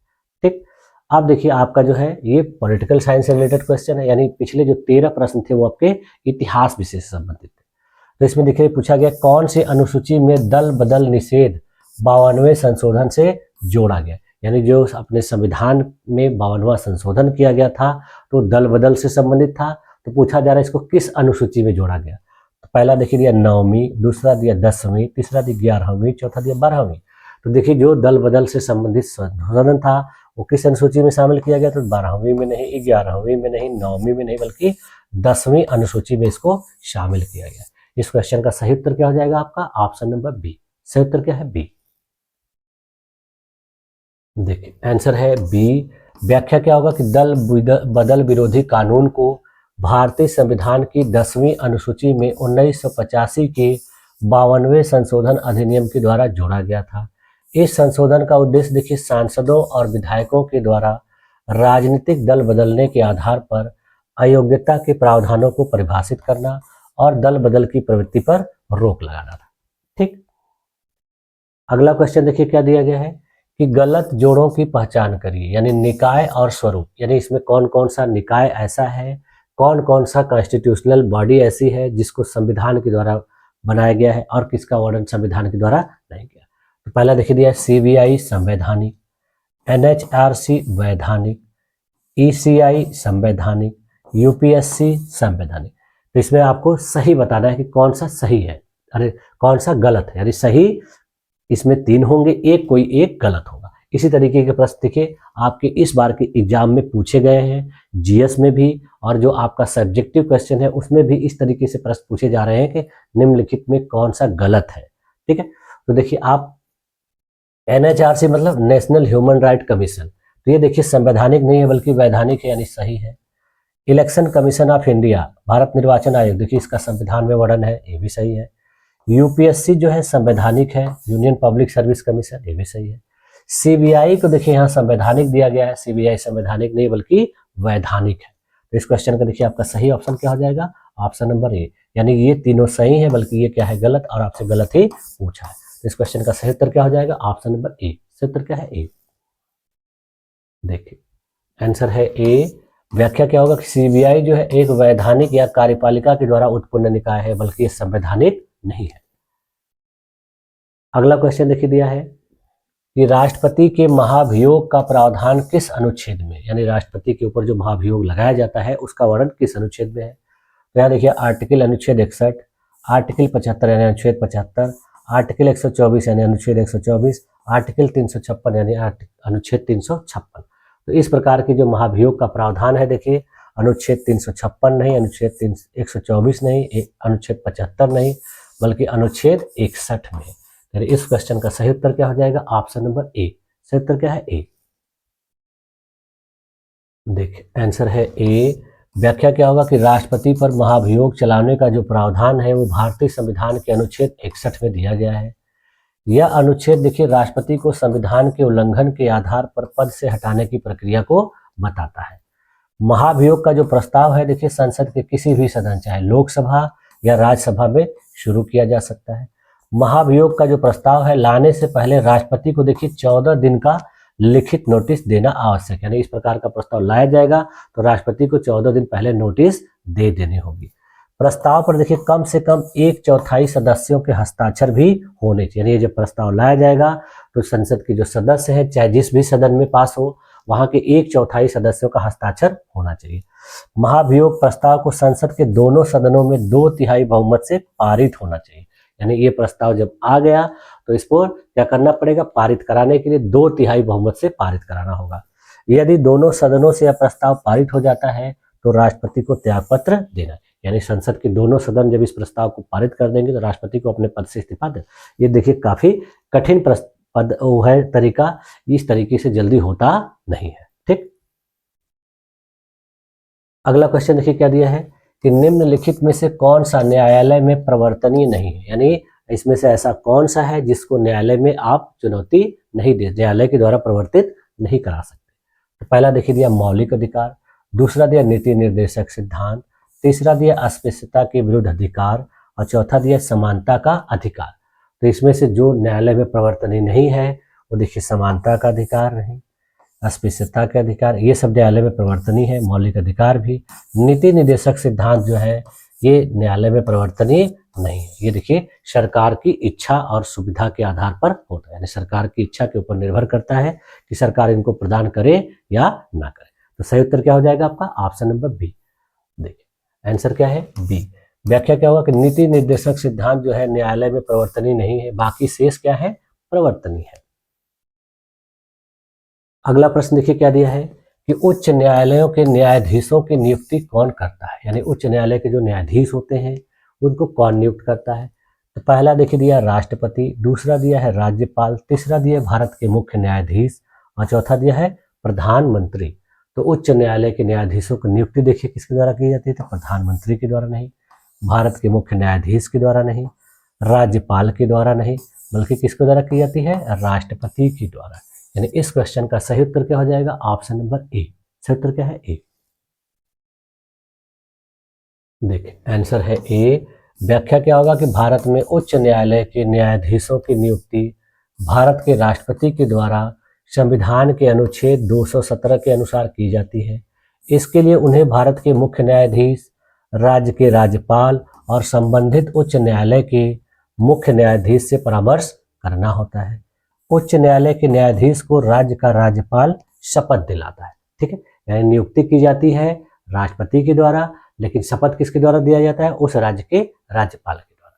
ठीक, अब देखिए आपका जो है ये पॉलिटिकल साइंस से रिलेटेड क्वेश्चन है, यानी पिछले जो 13 प्रश्न थे वो आपके इतिहास विषय से संबंधित थे। तो इसमें देखिए पूछा गया कौन सी अनुसूची में दल बदल निषेध 52वें संशोधन से जोड़ा गया, यानी जो अपने संविधान में 52वां संशोधन किया गया था तो दल बदल से संबंधित था। तो पूछा जा रहा है इसको किस अनुसूची में जोड़ा गया। तो पहला देखिए दिया 9वीं, दूसरा दिया 10वीं, तीसरा दिया 11वीं, चौथा दिया 12वीं। तो देखिए जो दल बदल से संबंधित संशोधन था वो किस अनुसूची में शामिल किया गया, तो 12वीं में नहीं, 11वीं में नहीं, 9वीं में नहीं, बल्कि 10वीं अनुसूची में इसको शामिल किया गया। इस क्वेश्चन का सही उत्तर क्या हो जाएगा आपका, ऑप्शन नंबर बी। सही उत्तर क्या है, बी। देखिए आंसर है बी। व्याख्या क्या होगा कि दल बदल विरोधी कानून को भारतीय संविधान की 10वीं अनुसूची में 1985 के 52वें संशोधन अधिनियम के द्वारा जोड़ा गया था। इस संशोधन का उद्देश्य देखिए सांसदों और विधायकों के द्वारा राजनीतिक दल बदलने के आधार पर अयोग्यता के प्रावधानों को परिभाषित करना और दल बदल की प्रवृत्ति पर रोक लगाना था। ठीक, अगला क्वेश्चन देखिए क्या दिया गया है कि गलत जोड़ों की पहचान करिए, यानी निकाय और स्वरूप, यानी इसमें कौन कौन सा निकाय ऐसा है, कौन कौन सा कॉन्स्टिट्यूशनल बॉडी ऐसी है जिसको संविधान के द्वारा बनाया गया है और किसका वर्णन संविधान के द्वारा नहीं किया। तो पहला देखिए दिया CBI संवैधानिक, NHRC वैधानिक, ECI संवैधानिक, UPSC संवैधानिक। तो इसमें आपको सही बताना है कि कौन सा सही है, अरे कौन सा गलत है, यानी सही इसमें 3 होंगे, एक कोई एक गलत होगा। इसी तरीके के प्रश्न देखिए आपके इस बार के एग्जाम में पूछे गए हैं, GS में भी, और जो आपका सब्जेक्टिव क्वेश्चन है उसमें भी इस तरीके से प्रश्न पूछे जा रहे हैं कि निम्नलिखित में कौन सा गलत है। ठीक है, तो देखिए आप NHRC मतलब नेशनल ह्यूमन राइट कमीशन, तो ये देखिए संवैधानिक नहीं है बल्कि वैधानिक है, यानी सही है। Election commission of India, Bharat निर्वाचन आयोग, देखिए इसका संविधान में वर्णन है, ये भी सही है। UPSC जो है संवैधानिक है, यूनियन पब्लिक सर्विस कमीशन, ये भी सही है। CBI को देखिए यहाँ संवैधानिक दिया गया है, CBI संवैधानिक नहीं बल्कि वैधानिक है। तो इस क्वेश्चन का देखिए आपका सही ऑप्शन क्या हो जाएगा, ऑप्शन नंबर ए, यानी ये तीनों सही है बल्कि ये क्या है गलत, और आपसे गलत ही पूछा है। तो इस क्वेश्चन का सही उत्तर क्या हो जाएगा, ऑप्शन नंबर ए। सही उत्तर क्या है, ए। देखिए आंसर है ए। व्याख्या क्या होगा कि CBI जो है एक वैधानिक या कार्यपालिका के द्वारा उत्पन्न निकाय है बल्कि ये संवैधानिक नहीं है। अगला क्वेश्चन देखिए दिया है कि राष्ट्रपति के महाभियोग का प्रावधान किस अनुच्छेद में, यानी राष्ट्रपति के ऊपर जो महाभियोग लगाया जाता है उसका वर्णन किस अनुच्छेद में है। तो यहाँ देखिए आर्टिकल अनुच्छेद 61, आर्टिकल 75 यानी अनुच्छेद 75, आर्टिकल 124 यानी अनुच्छेद 124, आर्टिकल 356 यानी अनुच्छेद 356। तो इस प्रकार के जो महाभियोग का प्रावधान है देखिए अनुच्छेद 356 नहीं, अनुच्छेद 124 नहीं, अनुच्छेद 75 नहीं, बल्कि अनुच्छेद 61 में। यानी इस क्वेश्चन का सही उत्तर क्या हो जाएगा, ऑप्शन नंबर ए। सही उत्तर क्या है, ए। देखिए आंसर है ए। व्याख्या क्या होगा कि राष्ट्रपति पर महाभियोग चलाने का जो प्रावधान है वो भारतीय संविधान के अनुच्छेद 61 में दिया गया है। यह अनुच्छेद देखिए राष्ट्रपति को संविधान के उल्लंघन के आधार पर पद से हटाने की प्रक्रिया को बताता है। महाभियोग का जो प्रस्ताव है देखिए संसद के किसी भी सदन, चाहे लोकसभा या राज्यसभा में शुरू किया जा सकता है। महाभियोग का जो प्रस्ताव है लाने से पहले राष्ट्रपति को देखिए 14 दिन का लिखित नोटिस देना आवश्यक है, यानी इस प्रकार का प्रस्ताव लाया जाएगा तो राष्ट्रपति को 14 दिन पहले नोटिस दे देनी होगी। प्रस्ताव पर देखिए कम से कम 1/4 सदस्यों के हस्ताक्षर भी होने चाहिए, यानी जब प्रस्ताव लाया जाएगा तो संसद के जो सदस्य हैं चाहे जिस भी सदन में पास हो वहां के 1/4 सदस्यों का हस्ताक्षर होना चाहिए। महाभियोग प्रस्ताव को संसद के दोनों सदनों में 2/3 बहुमत से पारित होना चाहिए, यानी ये प्रस्ताव जब आ गया तो इसको क्या करना पड़ेगा, पारित कराने के लिए 2/3 बहुमत से पारित कराना होगा। यदि दोनों सदनों से यह प्रस्ताव पारित हो जाता है तो राष्ट्रपति को त्यागपत्र देना, यानी संसद के दोनों सदन जब इस प्रस्ताव को पारित कर देंगे तो राष्ट्रपति को अपने पद से इस्तीफा दे। ये देखिए काफी कठिन पद है तरीका, इस तरीके से जल्दी होता नहीं है। ठीक, अगला क्वेश्चन देखिए क्या दिया है कि निम्नलिखित में से कौन सा न्यायालय में प्रवर्तनीय नहीं है, यानी इसमें से ऐसा कौन सा है जिसको न्यायालय में आप चुनौती नहीं दे, न्यायालय के द्वारा प्रवर्तित नहीं करा सकते। तो पहला देखिए दिया मौलिक अधिकार, दूसरा दिया नीति निर्देशक सिद्धांत, तीसरा दिया अस्पृश्यता के विरुद्ध अधिकार, और चौथा दिया समानता का अधिकार। तो इसमें से जो न्यायालय में प्रवर्तनीय नहीं है वो देखिए समानता का अधिकार नहीं, अस्पृश्यता के अधिकार, ये सब न्यायालय में प्रवर्तनीय है। मौलिक अधिकार भी। नीति निर्देशक सिद्धांत जो है ये न्यायालय में प्रवर्तनीय नहीं है। ये देखिए सरकार की इच्छा और सुविधा के आधार पर होता है, यानी सरकार की इच्छा के ऊपर निर्भर करता है कि सरकार इनको प्रदान करे या ना करे। तो सही उत्तर क्या हो जाएगा आपका? Option number B. देखिए आंसर क्या है? बी। व्याख्या क्या होगा कि नीति निर्देशक सिद्धांत जो है न्यायालय में प्रवर्तनीय नहीं है, बाकी शेष क्या है? प्रवर्तनीय है। अगला प्रश्न देखिए क्या दिया है कि उच्च न्यायालयों के न्यायाधीशों की नियुक्ति कौन करता है, यानी उच्च न्यायालय के जो न्यायाधीश होते हैं उनको कौन नियुक्त करता है। तो पहला देखिए दिया राष्ट्रपति, दूसरा दिया है राज्यपाल, तीसरा दिया है भारत के मुख्य न्यायाधीश और चौथा दिया है प्रधानमंत्री। तो उच्च न्यायालय के न्यायाधीशों की नियुक्ति देखिए किसके द्वारा की जाती है? तो प्रधानमंत्री के द्वारा नहीं, भारत के मुख्य न्यायाधीश के द्वारा नहीं, राज्यपाल के द्वारा नहीं, बल्कि किसके द्वारा की जाती है? राष्ट्रपति के द्वारा। यानी इस क्वेश्चन का सही उत्तर क्या हो जाएगा? Option number A. सही उत्तर क्या है? ए। देखिए आंसर है ए। व्याख्या क्या होगा कि भारत में उच्च न्यायालय के न्यायाधीशों की नियुक्ति भारत के राष्ट्रपति के द्वारा संविधान के अनुच्छेद 217 के अनुसार की जाती है। इसके लिए उन्हें भारत के मुख्य न्यायाधीश, राज्य के राज्यपाल और संबंधित उच्च न्यायालय के मुख्य न्यायाधीश से परामर्श करना होता है। उच्च न्यायालय के न्यायाधीश को राज्य का राज्यपाल शपथ दिलाता है। ठीक है, यानी नियुक्ति की जाती है राष्ट्रपति के द्वारा, लेकिन शपथ किसके द्वारा दिया जाता है? उस राज्य के राज्यपाल के द्वारा।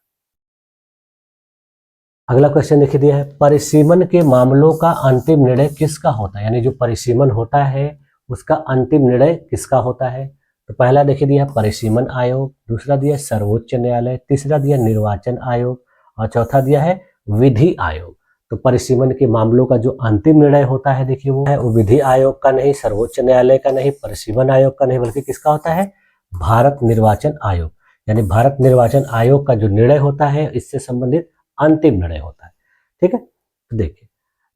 अगला क्वेश्चन देखिए दिया है, परिसीमन के मामलों का अंतिम निर्णय किसका होता है? यानी जो परिसीमन होता है उसका अंतिम निर्णय किसका होता है? तो पहला देखिए दिया परिसीमन आयोग, दूसरा दिया सर्वोच्च न्यायालय, तीसरा दिया निर्वाचन आयोग और चौथा दिया है विधि आयोग। तो परिसीमन के मामलों का जो अंतिम निर्णय होता है देखिए वो है वो विधि आयोग का नहीं, सर्वोच्च न्यायालय का नहीं, परिसीमन आयोग का नहीं, बल्कि किसका होता है? भारत निर्वाचन आयोग। यानी भारत निर्वाचन आयोग का जो निर्णय होता है इससे संबंधित अंतिम निर्णय होता है। ठीक है, तो देखिए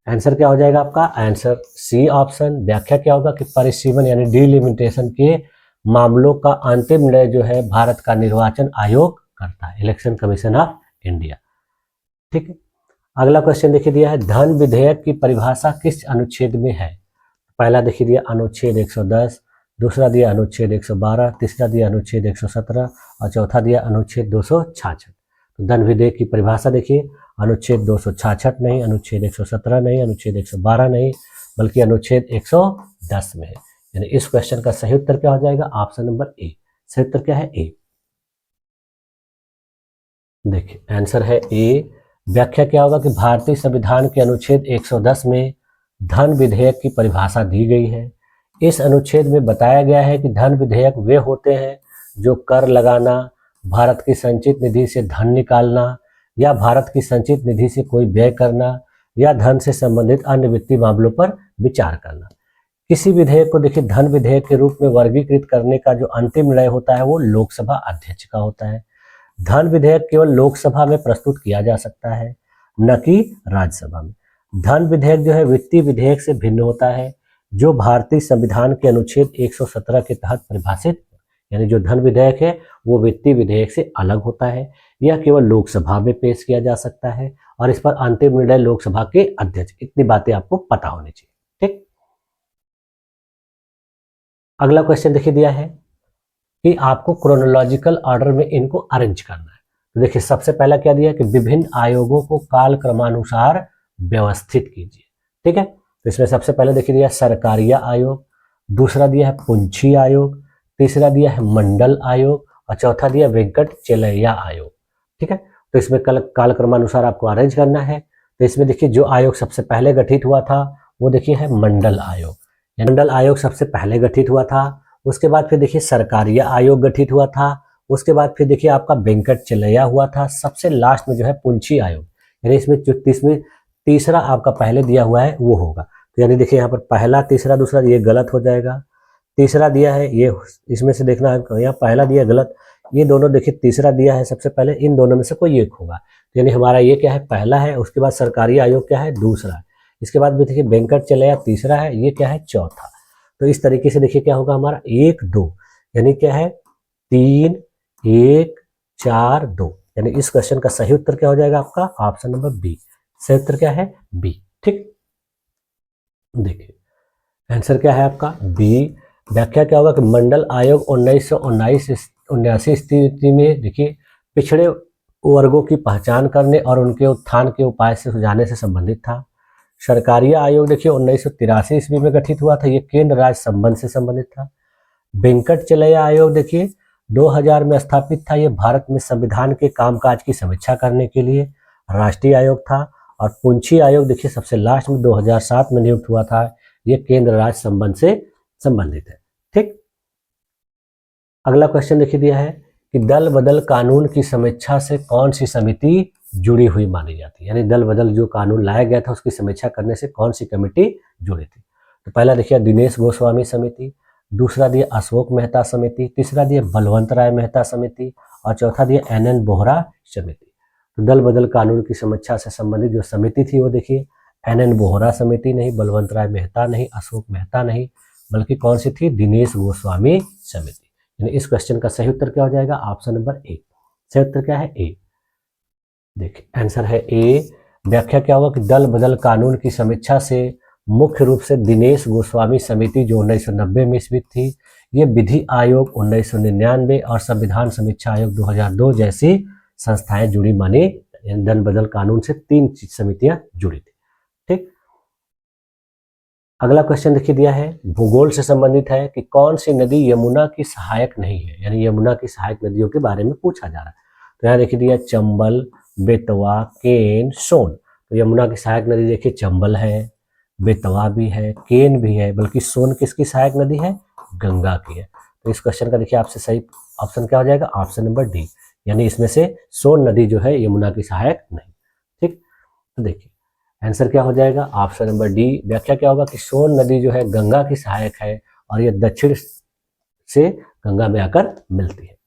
आंसर क्या हो जाएगा आपका? Answer C option. व्याख्या क्या होगा कि परिसीमन यानी डिलिमिटेशन के मामलों का अंतिम निर्णय जो है भारत का निर्वाचन आयोग करता है, इलेक्शन कमीशन ऑफ इंडिया। ठीक है, अगला क्वेश्चन देखिए दिया है, धन विधेयक की परिभाषा किस अनुच्छेद में है? पहला देखिए दिया अनुच्छेद 110, दूसरा दिया अनुच्छेद 112, तीसरा दिया अनुच्छेद 117 और चौथा दिया अनुच्छेद 266। तो धन विधेयक की परिभाषा देखिए अनुच्छेद 266 नहीं, अनुच्छेद 117 नहीं, अनुच्छेद 112 नहीं, बल्कि अनुच्छेद 110 में है। यानी इस क्वेश्चन का सही उत्तर क्या हो जाएगा? Option number A. सही उत्तर क्या है? ए। देखिए आंसर है ए। व्याख्या क्या होगा कि भारतीय संविधान के अनुच्छेद 110 में धन विधेयक की परिभाषा दी गई है। इस अनुच्छेद में बताया गया है कि धन विधेयक वे होते हैं जो कर लगाना, भारत की संचित निधि से धन निकालना या भारत की संचित निधि से कोई व्यय करना या धन से संबंधित अन्य वित्तीय मामलों पर विचार करना। किसी विधेयक को देखिए धन विधेयक के रूप में वर्गीकृत करने का जो अंतिम निर्णय होता है वो लोकसभा अध्यक्ष का होता है। धन विधेयक केवल लोकसभा में प्रस्तुत किया जा सकता है, न कि राज्यसभा में। धन विधेयक जो है वित्तीय विधेयक से भिन्न होता है, जो भारतीय संविधान के अनुच्छेद 117 के तहत परिभाषित, यानी जो धन विधेयक है वो वित्तीय विधेयक से अलग होता है। यह केवल लोकसभा में पेश किया जा सकता है और इस पर अंतिम निर्णय लोकसभा के अध्यक्ष। इतनी बातें आपको पता होनी चाहिए। ठीक, अगला क्वेश्चन देखिए दिया है कि आपको क्रोनोलॉजिकल ऑर्डर में इनको अरेंज करना है। तो देखिए सबसे पहला क्या दिया कि विभिन्न आयोगों को काल क्रमानुसार व्यवस्थित कीजिए। ठीक है, तो इसमें सबसे पहले देखिए दिया सरकारिया आयोग, दूसरा दिया है पुंछी आयोग, तीसरा दिया है मंडल आयोग और चौथा दिया वेंकट चेलैया आयोग। ठीक है, तो इसमें काल क्रमानुसार आपको अरेंज करना है। तो इसमें देखिए जो आयोग सबसे पहले गठित हुआ था वो देखिए है मंडल आयोग। मंडल आयोग सबसे पहले गठित हुआ था। उसके बाद फिर देखिए सरकारिया आयोग गठित हुआ था। उसके बाद फिर देखिए आपका वेंकट चेलैया हुआ था। सबसे लास्ट में जो है पुंछी आयोग, यानी इसमें तीसरा आपका पहले दिया हुआ है वो होगा। तो यानी देखिए यहाँ पर पहला, तीसरा, दूसरा ये गलत हो जाएगा। तीसरा दिया है ये, इसमें से देखना है यहाँ पहला दिया गलत, ये दोनों देखिए तीसरा दिया है सबसे पहले, इन दोनों में से कोई एक होगा। तो यानी हमारा ये क्या है? पहला है। उसके बाद सरकारी आयोग क्या है? दूसरा है। इसके बाद भी देखिए वेंकट चेलैया तीसरा है, ये क्या है? चौथा। तो इस तरीके से देखिए क्या होगा हमारा 1 2, यानी क्या है 3 1 4 2, यानी इस क्वेश्चन का सही उत्तर क्या हो जाएगा आपका? Option number B. सही उत्तर क्या है? बी। ठीक, देखिए आंसर क्या है आपका? बी। व्याख्या क्या होगा कि मंडल आयोग 1979 स्थिति में देखिए पिछड़े वर्गों की पहचान करने और उनके उत्थान के उपाय से सुझाने से संबंधित था। सरकारीय आयोग देखिए 1983 ईस्वी में गठित हुआ था, ये केंद्र राज्य संबंध से संबंधित था। वेंकटचलैया आयोग देखिए 2000 में स्थापित था, ये भारत में संविधान के कामकाज की समीक्षा करने के लिए राष्ट्रीय आयोग था। और पुंछी आयोग देखिए सबसे लास्ट में 2007 में नियुक्त हुआ था, ये केंद्र राज्य संबंध से संबंधित है। ठीक, अगला क्वेश्चन देखिए दिया है कि दल बदल कानून की समीक्षा से कौन सी समिति जुड़ी हुई मानी जाती है, यानी दल बदल जो कानून लाया गया था उसकी समीक्षा करने से कौन सी कमेटी जुड़ी थी? तो पहला देखिए दिनेश गोस्वामी समिति, दूसरा दिया अशोक मेहता समिति, तीसरा दिया बलवंत राय मेहता समिति और चौथा दिया NN बोहरा समिति। तो दल बदल कानून की समीक्षा से संबंधित जो समिति थी वो देखिए NN बोहरा समिति नहीं, बलवंत राय मेहता नहीं, अशोक मेहता नहीं, बल्कि कौन सी थी? दिनेश गोस्वामी समिति। यानी इस क्वेश्चन का सही उत्तर क्या हो जाएगा? Option number A. सही उत्तर क्या है? ए। देखिए आंसर है ए। व्याख्या क्या होगा कि दल बदल कानून की समीक्षा से मुख्य रूप से दिनेश गोस्वामी समिति जो 1990 में स्थित थी, ये विधि आयोग 1999 और संविधान समीक्षा आयोग 2002 जैसी संस्थाएं जुड़ी मानी। दल बदल कानून से 3 समितियां जुड़ी थी। ठीक, अगला क्वेश्चन देखिए दिया है भूगोल से संबंधित है कि कौन सी नदी यमुना की सहायक नहीं है, यानी यमुना की सहायक नदियों के बारे में पूछा जा रहा है। तो यहाँ देखिए दिया चंबल, बेतवा, केन, सोन। तो यमुना की सहायक नदी देखिए चंबल है, बेतवा भी है, केन भी है, बल्कि सोन किसकी सहायक नदी है? गंगा की है। तो इस क्वेश्चन का देखिए आपसे सही ऑप्शन क्या हो जाएगा? ऑप्शन नंबर डी, यानी इसमें से सोन नदी जो है यमुना की सहायक नहीं। ठीक, तो देखिए आंसर क्या हो जाएगा? Option number D. व्याख्या क्या होगा कि सोन नदी जो है गंगा की सहायक है और यह दक्षिण से गंगा में आकर मिलती है।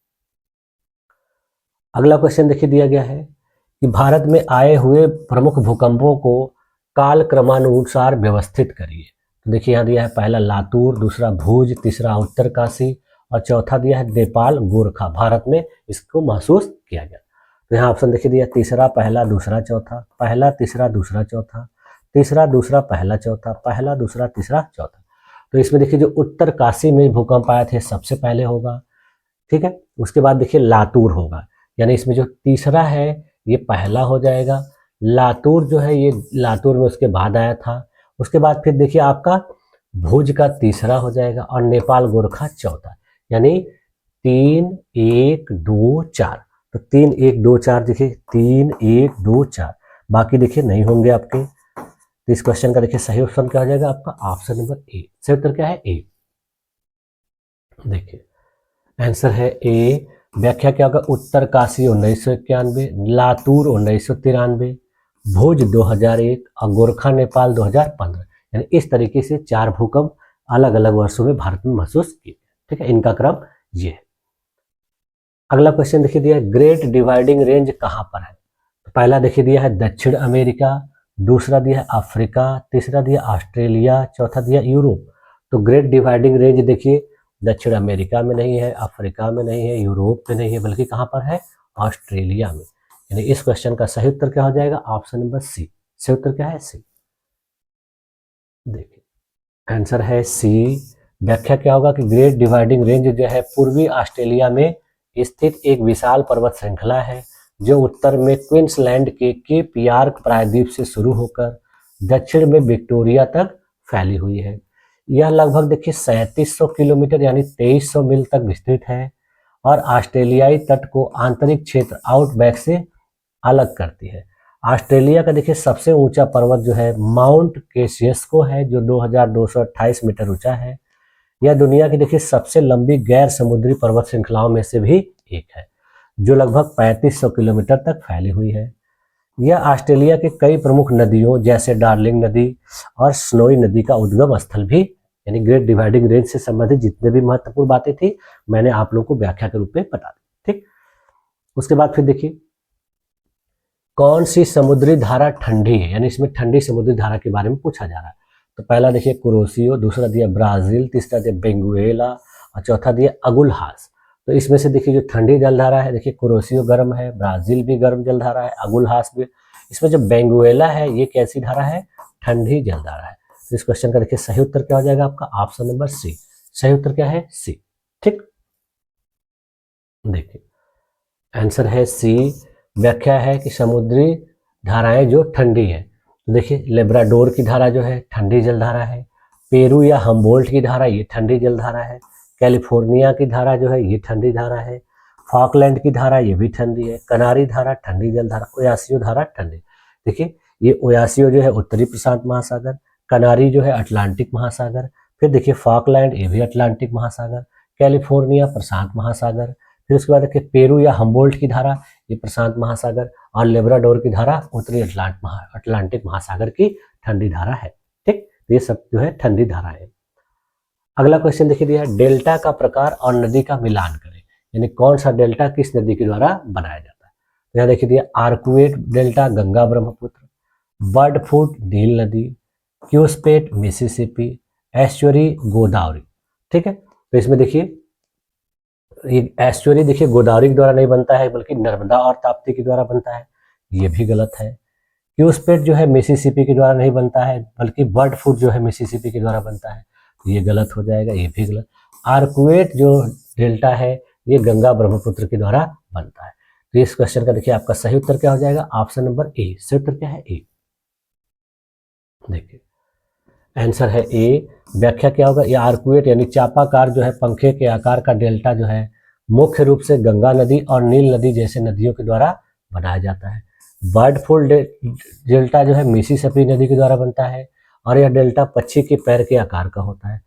अगला क्वेश्चन देखिए दिया गया है कि भारत में आए हुए प्रमुख भूकंपों को काल क्रमानुसार व्यवस्थित करिए। तो देखिए यहाँ दिया है पहला लातूर, दूसरा भुज, तीसरा उत्तरकाशी और चौथा दिया है नेपाल गोरखा। भारत में इसको महसूस किया गया। तो यहाँ ऑप्शन देखिए दिया तीसरा, पहला, दूसरा, चौथा, पहला, तीसरा, दूसरा, चौथा, तीसरा, दूसरा, पहला, चौथा, पहला, दूसरा, तीसरा, चौथा। तो इसमें देखिए जो उत्तरकाशी में भूकंप आए थे सबसे पहले होगा। ठीक है, उसके बाद देखिए लातूर होगा, यानी इसमें जो तीसरा है ये पहला हो जाएगा। लातूर जो है ये लातूर में उसके बाद आया था। उसके बाद फिर देखिए आपका भुज का तीसरा हो जाएगा और नेपाल गोरखा चौथा, यानी 3, 1, 2, 4। तो 3, 1, 2, 4 देखिए 3, 1, 2, 4, बाकी देखिए नहीं होंगे आपके। तो इस क्वेश्चन का देखिए सही ऑप्शन क्या हो जाएगा आपका? Option number A. सही उत्तर क्या है? ए। देखिए आंसर है ए। व्याख्या क्या होगा? उत्तरकाशी 1991, लातूर 1993, भुज 2001 और गोरखा नेपाल 2015। यानी इस तरीके से 4 भूकंप अलग अलग वर्षों में भारत में महसूस किए। ठीक है, इनका क्रम ये है। अगला क्वेश्चन देखिए दिया है ग्रेट डिवाइडिंग रेंज कहाँ पर है? तो पहला देखिए दिया है दक्षिण अमेरिका, दूसरा दिया है अफ्रीका, तीसरा दिया ऑस्ट्रेलिया, चौथा दिया यूरोप। तो ग्रेट डिवाइडिंग रेंज देखिए दक्षिण अमेरिका में नहीं है, अफ्रीका में नहीं है, यूरोप में नहीं है, बल्कि कहाँ पर है? ऑस्ट्रेलिया में। यानी इस क्वेश्चन का सही उत्तर क्या हो जाएगा? Option number C. सही उत्तर क्या है? सी। देखिए आंसर है सी। व्याख्या क्या होगा कि ग्रेट डिवाइडिंग रेंज जो है पूर्वी ऑस्ट्रेलिया में स्थित एक विशाल पर्वत श्रृंखला है जो उत्तर में क्वींसलैंड के केप यार्क प्रायद्वीप से शुरू होकर दक्षिण में विक्टोरिया तक फैली हुई है। यह लगभग देखिए 3700 किलोमीटर यानी 2300 मील तक विस्तृत है और ऑस्ट्रेलियाई तट को आंतरिक क्षेत्र आउटबैक से अलग करती है। ऑस्ट्रेलिया का देखिए सबसे ऊंचा पर्वत जो है माउंट केसियस्को है जो 2228 मीटर ऊंचा है। यह दुनिया की देखिए सबसे लंबी गैर समुद्री पर्वत श्रृंखलाओं में से भी एक है जो लगभग 3500 किलोमीटर तक फैली हुई है। यह ऑस्ट्रेलिया के कई प्रमुख नदियों जैसे डार्लिंग नदी और स्नोई नदी का उद्गम स्थल भी। यानी ग्रेट डिवाइडिंग रेंज से संबंधित जितने भी महत्वपूर्ण बातें थी मैंने आप लोगों को व्याख्या के रूप में बता दी। ठीक, उसके बाद फिर देखिए कौन सी समुद्री धारा ठंडी है, यानी इसमें ठंडी समुद्री धारा के बारे में पूछा जा रहा है। तो पहला देखिए कुरोसियो, दूसरा दिया ब्राजील, तीसरा दिया बेंगुएला और चौथा दिया अगुलहास। तो इसमें से देखिए जो ठंडी जलधारा है, देखिए कुरोसियो गर्म है, ब्राजील भी गर्म जलधारा है, अगुलहास भी। इसमें जो बेंगुएला है ये कैसी धारा है, ठंडी जलधारा है। तो इस क्वेश्चन का देखिए सही उत्तर क्या हो जाएगा आपका, ऑप्शन नंबर सी। सही उत्तर क्या है, सी। ठीक, देखिए आंसर है सी। व्याख्या है कि समुद्री धाराएं जो ठंडी है, तो देखिए लेब्राडोर की धारा जो है ठंडी जलधारा है, पेरू या हम्बोल्ट की धारा ये ठंडी जलधारा है, कैलिफोर्निया की धारा जो है ये ठंडी धारा है, फॉकलैंड की धारा ये भी ठंडी है, कनारी धारा ठंडी जलधारा, ओयासियो धारा ठंडी। देखिए ये ओयासियो जो है उत्तरी प्रशांत महासागर, कनारी जो है अटलांटिक महासागर, फिर देखिए फॉकलैंड ये भी अटलांटिक महासागर, कैलिफोर्निया प्रशांत महासागर, फिर उसके बाद देखिए पेरू या हम्बोल्ट की धारा ये प्रशांत महासागर, और लेब्राडोर की धारा उत्तरी अटलांटिक महासागर की ठंडी धारा है। ठीक, ये सब जो है ठंडी धारा है। अगला क्वेश्चन देखिए दिया है, डेल्टा का प्रकार और नदी का मिलान करें, यानी कौन सा डेल्टा किस नदी के द्वारा बनाया जाता है। तो यहाँ देखिए दिया आर्कुएट डेल्टा गंगा ब्रह्मपुत्र, बर्डफुट नील नदी, क्यूस्पेट मिसिसिपी, एस्चुरी गोदावरी। ठीक है, तो इसमें देखिए ये एस्चुरी देखिए गोदावरी के द्वारा नहीं बनता है बल्कि नर्मदा और ताप्ती के द्वारा बनता है, ये भी गलत है। क्यूस्पेट जो है मिसिसिपी के द्वारा नहीं बनता है बल्कि बर्डफुट जो है मिसिसिपी के द्वारा बनता है, ये गलत हो जाएगा, ये भी गलत। आर्कुएट जो डेल्टा है ये गंगा ब्रह्मपुत्र के द्वारा बनता है। तो इस क्वेश्चन का देखिए आपका सही उत्तर क्या हो जाएगा, ऑप्शन नंबर ए। सही उत्तर क्या है, ए। देखिए आंसर है ए। व्याख्या क्या होगा, ये आर्कुएट यानी चापाकार जो है पंखे के आकार का डेल्टा जो है मुख्य रूप से गंगा नदी और नील नदी जैसे नदियों के द्वारा बनाया जाता है। बर्डफुल डेल्टा जो है मिसिसिपी नदी के द्वारा बनता है और यह डेल्टा पक्षी के पैर के आकार का होता है।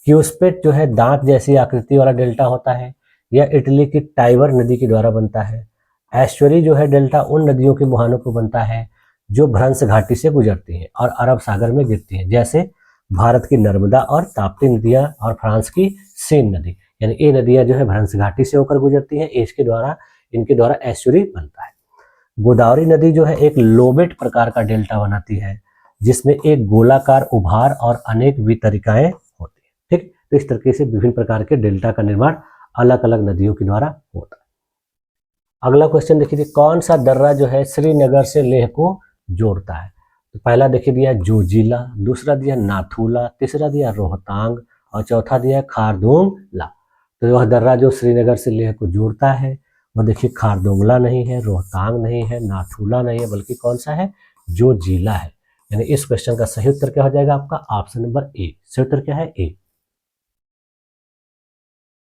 क्यूस्पेट जो है दांत जैसी आकृति वाला डेल्टा होता है, यह इटली की टाइबर नदी के द्वारा बनता है। एस्चुरी जो है डेल्टा उन नदियों के मुहानों पर बनता है जो भ्रंश घाटी से गुजरती हैं और अरब सागर में गिरती हैं, जैसे भारत की नर्मदा और ताप्ती नदियां और फ्रांस की सेन नदी, यानी ये नदियां जो है भ्रंश घाटी से होकर गुजरती हैं, इनके द्वारा एस्चुरी बनता है। गोदावरी नदी जो है एक लोबेट प्रकार का डेल्टा बनाती है जिसमें एक गोलाकार उभार और अनेक वितरिकाएं होती हैं। ठीक, तो इस तरीके से विभिन्न प्रकार के डेल्टा का निर्माण अलग अलग नदियों के द्वारा होता है। अगला क्वेश्चन देखिए, कौन सा दर्रा जो है श्रीनगर से लेह को जोड़ता है। तो पहला देखिए दिया जोजिला, दूसरा दिया नाथुला, तीसरा दिया रोहतांग और चौथा दिया खारदुंगला। तो वह दर्रा जो श्रीनगर से लेह को जोड़ता है वो देखिए खारदुंगला नहीं है, रोहतांग नहीं है, नाथुला नहीं है, बल्कि कौन सा है, जोजिला है। यानी इस क्वेश्चन का सही उत्तर क्या हो जाएगा आपका, ऑप्शन नंबर ए। सही उत्तर क्या है, ए।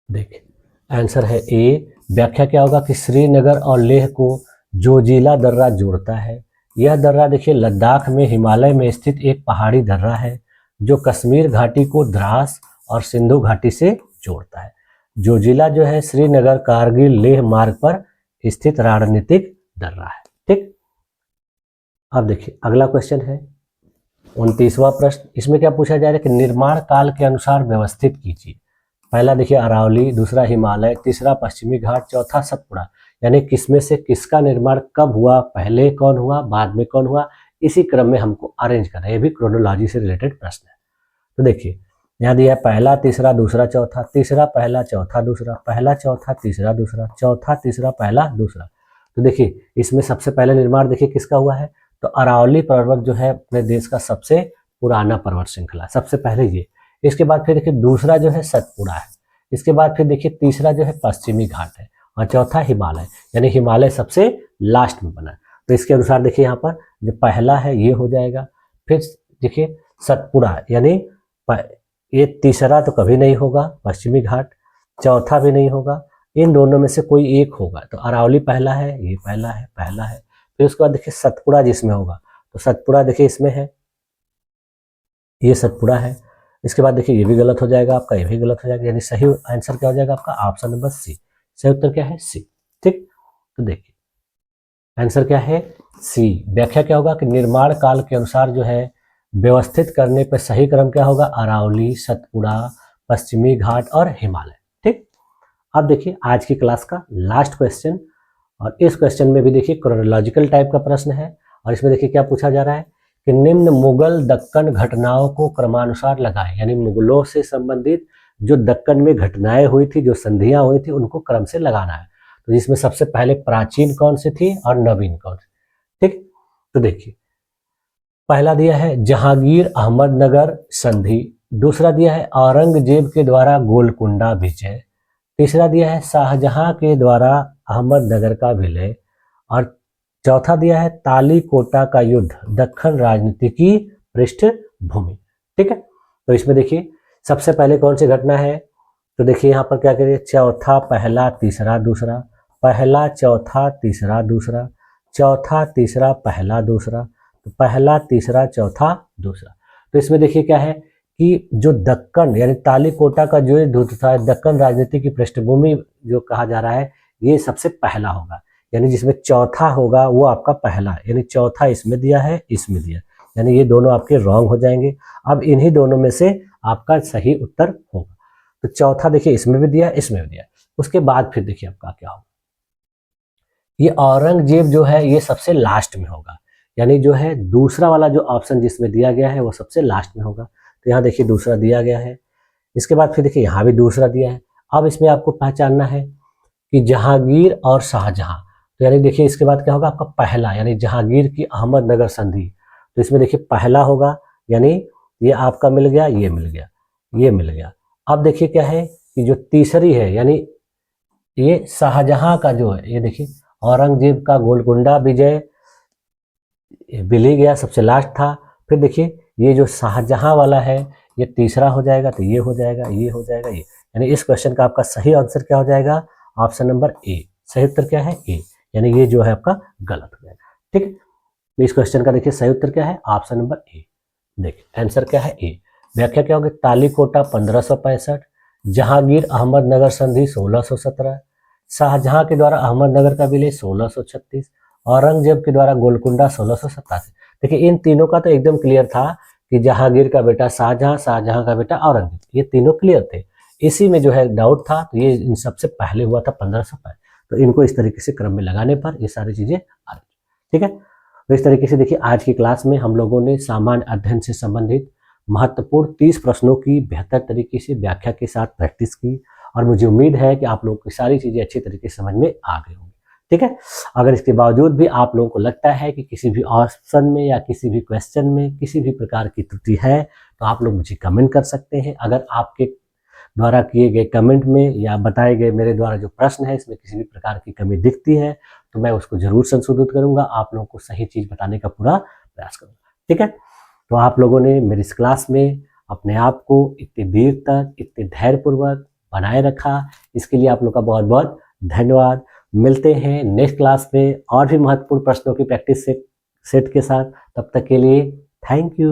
देखिए आंसर है ए। व्याख्या क्या होगा कि श्रीनगर और लेह को जोजिला दर्रा जोड़ता है। यह दर्रा देखिए लद्दाख में हिमालय में स्थित एक पहाड़ी दर्रा है जो कश्मीर घाटी को द्रास और सिंधु घाटी से जोड़ता है। जोजिला जो है श्रीनगर कारगिल लेह मार्ग पर स्थित रणनीतिक दर्रा है। ठीक, अब देखिए अगला क्वेश्चन है 29वां प्रश्न। इसमें क्या पूछा जा रहा है कि निर्माण काल के अनुसार व्यवस्थित कीजिए। पहला देखिए अरावली, दूसरा हिमालय, तीसरा पश्चिमी घाट, चौथा सतपुड़ा। यानी किसमें से किसका निर्माण कब हुआ, पहले कौन हुआ, बाद में कौन हुआ, इसी क्रम में हमको अरेंज करना है। ये भी क्रोनोलॉजी से रिलेटेड प्रश्न है। तो देखिए यहाँ दिया है पहला तीसरा दूसरा चौथा, तीसरा पहला चौथा दूसरा, पहला चौथा तीसरा दूसरा, चौथा तीसरा पहला दूसरा। तो देखिए इसमें सबसे पहले निर्माण देखिए किसका हुआ है, तो अरावली पर्वत जो है अपने देश का सबसे पुराना पर्वत श्रृंखला, सबसे पहले ये। इसके बाद फिर देखिए दूसरा जो है सतपुड़ा है, इसके बाद फिर देखिए तीसरा जो है पश्चिमी घाट है और चौथा हिमालय, यानी हिमालय सबसे लास्ट में बना है। तो इसके अनुसार देखिए यहाँ पर जो पहला है ये हो जाएगा, फिर देखिए सतपुड़ा यानी ये तीसरा तो कभी नहीं होगा, पश्चिमी घाट चौथा भी नहीं होगा, इन दोनों में से कोई एक होगा। तो अरावली पहला है, ये पहला है, पहला है। फिर उसके बाद देखिए सतपुड़ा जिसमें होगा, तो सतपुड़ा देखिए इसमें है, ये सतपुड़ा है। इसके बाद देखिए ये भी गलत हो जाएगा आपका, ये भी गलत हो जाएगा, यानी सही आंसर क्या हो जाएगा आपका, ऑप्शन नंबर सी। सही उत्तर क्या है, सी। ठीक, तो देखिए आंसर क्या है, सी। व्याख्या क्या होगा कि निर्माण काल के अनुसार जो है व्यवस्थित करने पर सही क्रम क्या होगा, अरावली, सतपुड़ा, पश्चिमी घाट और हिमालय। ठीक, अब देखिए आज की क्लास का लास्ट क्वेश्चन, और इस क्वेश्चन में भी देखिए क्रोनोलॉजिकल टाइप का प्रश्न है। और इसमें देखिए क्या पूछा जा रहा है कि निम्न मुगल दक्कन घटनाओं को क्रमानुसार लगाएं, यानी मुगलों से संबंधित जो दक्कन में घटनाएं हुई थी, जो संधियां हुई थी, उनको क्रम से लगाना है। तो जिसमें सबसे पहले प्राचीन कौन सी थी और नवीन कौन सी। ठीक, तो देखिए पहला दिया है जहांगीर अहमदनगर संधि, दूसरा दिया है औरंगजेब के द्वारा गोलकुंडा विजय, तीसरा दिया है शाहजहां के द्वारा अहमदनगर का विलय, और चौथा दिया है तालीकोटा का युद्ध, दक्कन राजनीति की पृष्ठभूमि। ठीक है, तो इसमें देखिए सबसे पहले कौन सी घटना है, तो देखिए यहाँ पर क्या करिए, चौथा पहला तीसरा दूसरा, पहला चौथा तीसरा दूसरा, चौथा तीसरा पहला दूसरा, तो पहला तीसरा चौथा दूसरा। तो इसमें देखिए क्या है कि जो दक्कन यानी तालीकोटा का जो युद्ध था, दक्कन राजनीति की पृष्ठभूमि जो कहा जा रहा है, ये सबसे पहला होगा, यानी जिसमें चौथा होगा वो आपका पहला, यानी चौथा इसमें दिया है, इसमें दिया, यानी ये दोनों आपके रॉन्ग हो जाएंगे। अब इन्हीं दोनों में से आपका सही उत्तर होगा। तो चौथा देखिए इसमें भी दिया, इसमें भी दिया। उसके बाद फिर देखिए आपका क्या होगा, ये औरंगजेब जो है ये सबसे लास्ट में होगा, यानी जो है दूसरा वाला जो ऑप्शन जिसमें दिया गया है वो सबसे लास्ट में होगा। तो यहाँ देखिए दूसरा दिया गया है, इसके बाद फिर देखिए यहाँ भी दूसरा दिया है। अब इसमें आपको पहचानना है कि जहांगीर और शाहजहां, तो यानी देखिए इसके बाद क्या होगा आपका पहला, यानी जहांगीर की अहमदनगर संधि, तो इसमें देखिए पहला होगा, यानी ये आपका मिल गया, ये मिल गया, ये मिल गया। अब देखिए क्या है कि जो तीसरी है, यानी ये शाहजहां का जो है, ये देखिए औरंगजेब का गोलकुंडा विजय मिल ही गया, सबसे लास्ट था। फिर देखिए ये जो शाहजहां वाला है ये तीसरा हो जाएगा, तो ये हो जाएगा, ये हो जाएगा, ये, यानी इस क्वेश्चन का आपका सही आंसर क्या हो जाएगा, ऑप्शन नंबर ए। सही उत्तर क्या है, ए, यानी ये जो है आपका गलत हो जाएगा। ठीक है, तो इस क्वेश्चन का देखिए सही उत्तर क्या है, ऑप्शन नंबर ए। देखिए आंसर क्या है, ए। व्याख्या क्या होगी, तालीकोटा 1565, जहांगीर अहमदनगर संधि 1617, शाहजहां के द्वारा अहमदनगर का विलय 1636, औरंगजेब के द्वारा गोलकुंडा 1687। देखिए इन तीनों का तो एकदम क्लियर था कि जहांगीर का बेटा शाहजहां, शाहजहां का बेटा औरंगजेब, ये तीनों क्लियर थे। इसी में जो है डाउट था, तो ये इन सबसे पहले हुआ था 1505। तो इनको इस तरीके से क्रम में लगाने पर ये सारी चीजें आ रही। ठीक है, तो इस तरीके से देखिए आज की क्लास में हम लोगों ने सामान्य अध्ययन से संबंधित महत्वपूर्ण 30 प्रश्नों की बेहतर तरीके से व्याख्या के साथ प्रैक्टिस की, और मुझे उम्मीद है कि आप लोगों को सारी चीजें अच्छी तरीके से समझ में आ गई होंगी। ठीक है, अगर इसके बावजूद भी आप लोगों को लगता है कि किसी भी ऑप्शन में या किसी भी क्वेश्चन में किसी भी प्रकार की त्रुटि है, तो आप लोग मुझे कमेंट कर सकते हैं। अगर आपके द्वारा किए गए कमेंट में या बताए गए मेरे द्वारा जो प्रश्न है इसमें किसी भी प्रकार की कमी दिखती है, तो मैं उसको जरूर संशोधित करूंगा, आप लोगों को सही चीज बताने का पूरा प्रयास करूंगा। ठीक है, तो आप लोगों ने मेरी इस क्लास में अपने आप को इतनी देर तक इतने धैर्यपूर्वक बनाए रखा, इसके लिए आप लोग का बहुत बहुत धन्यवाद। मिलते हैं नेक्स्ट क्लास में और भी महत्वपूर्ण प्रश्नों की प्रैक्टिस सेट के साथ। तब तक के लिए थैंक यू।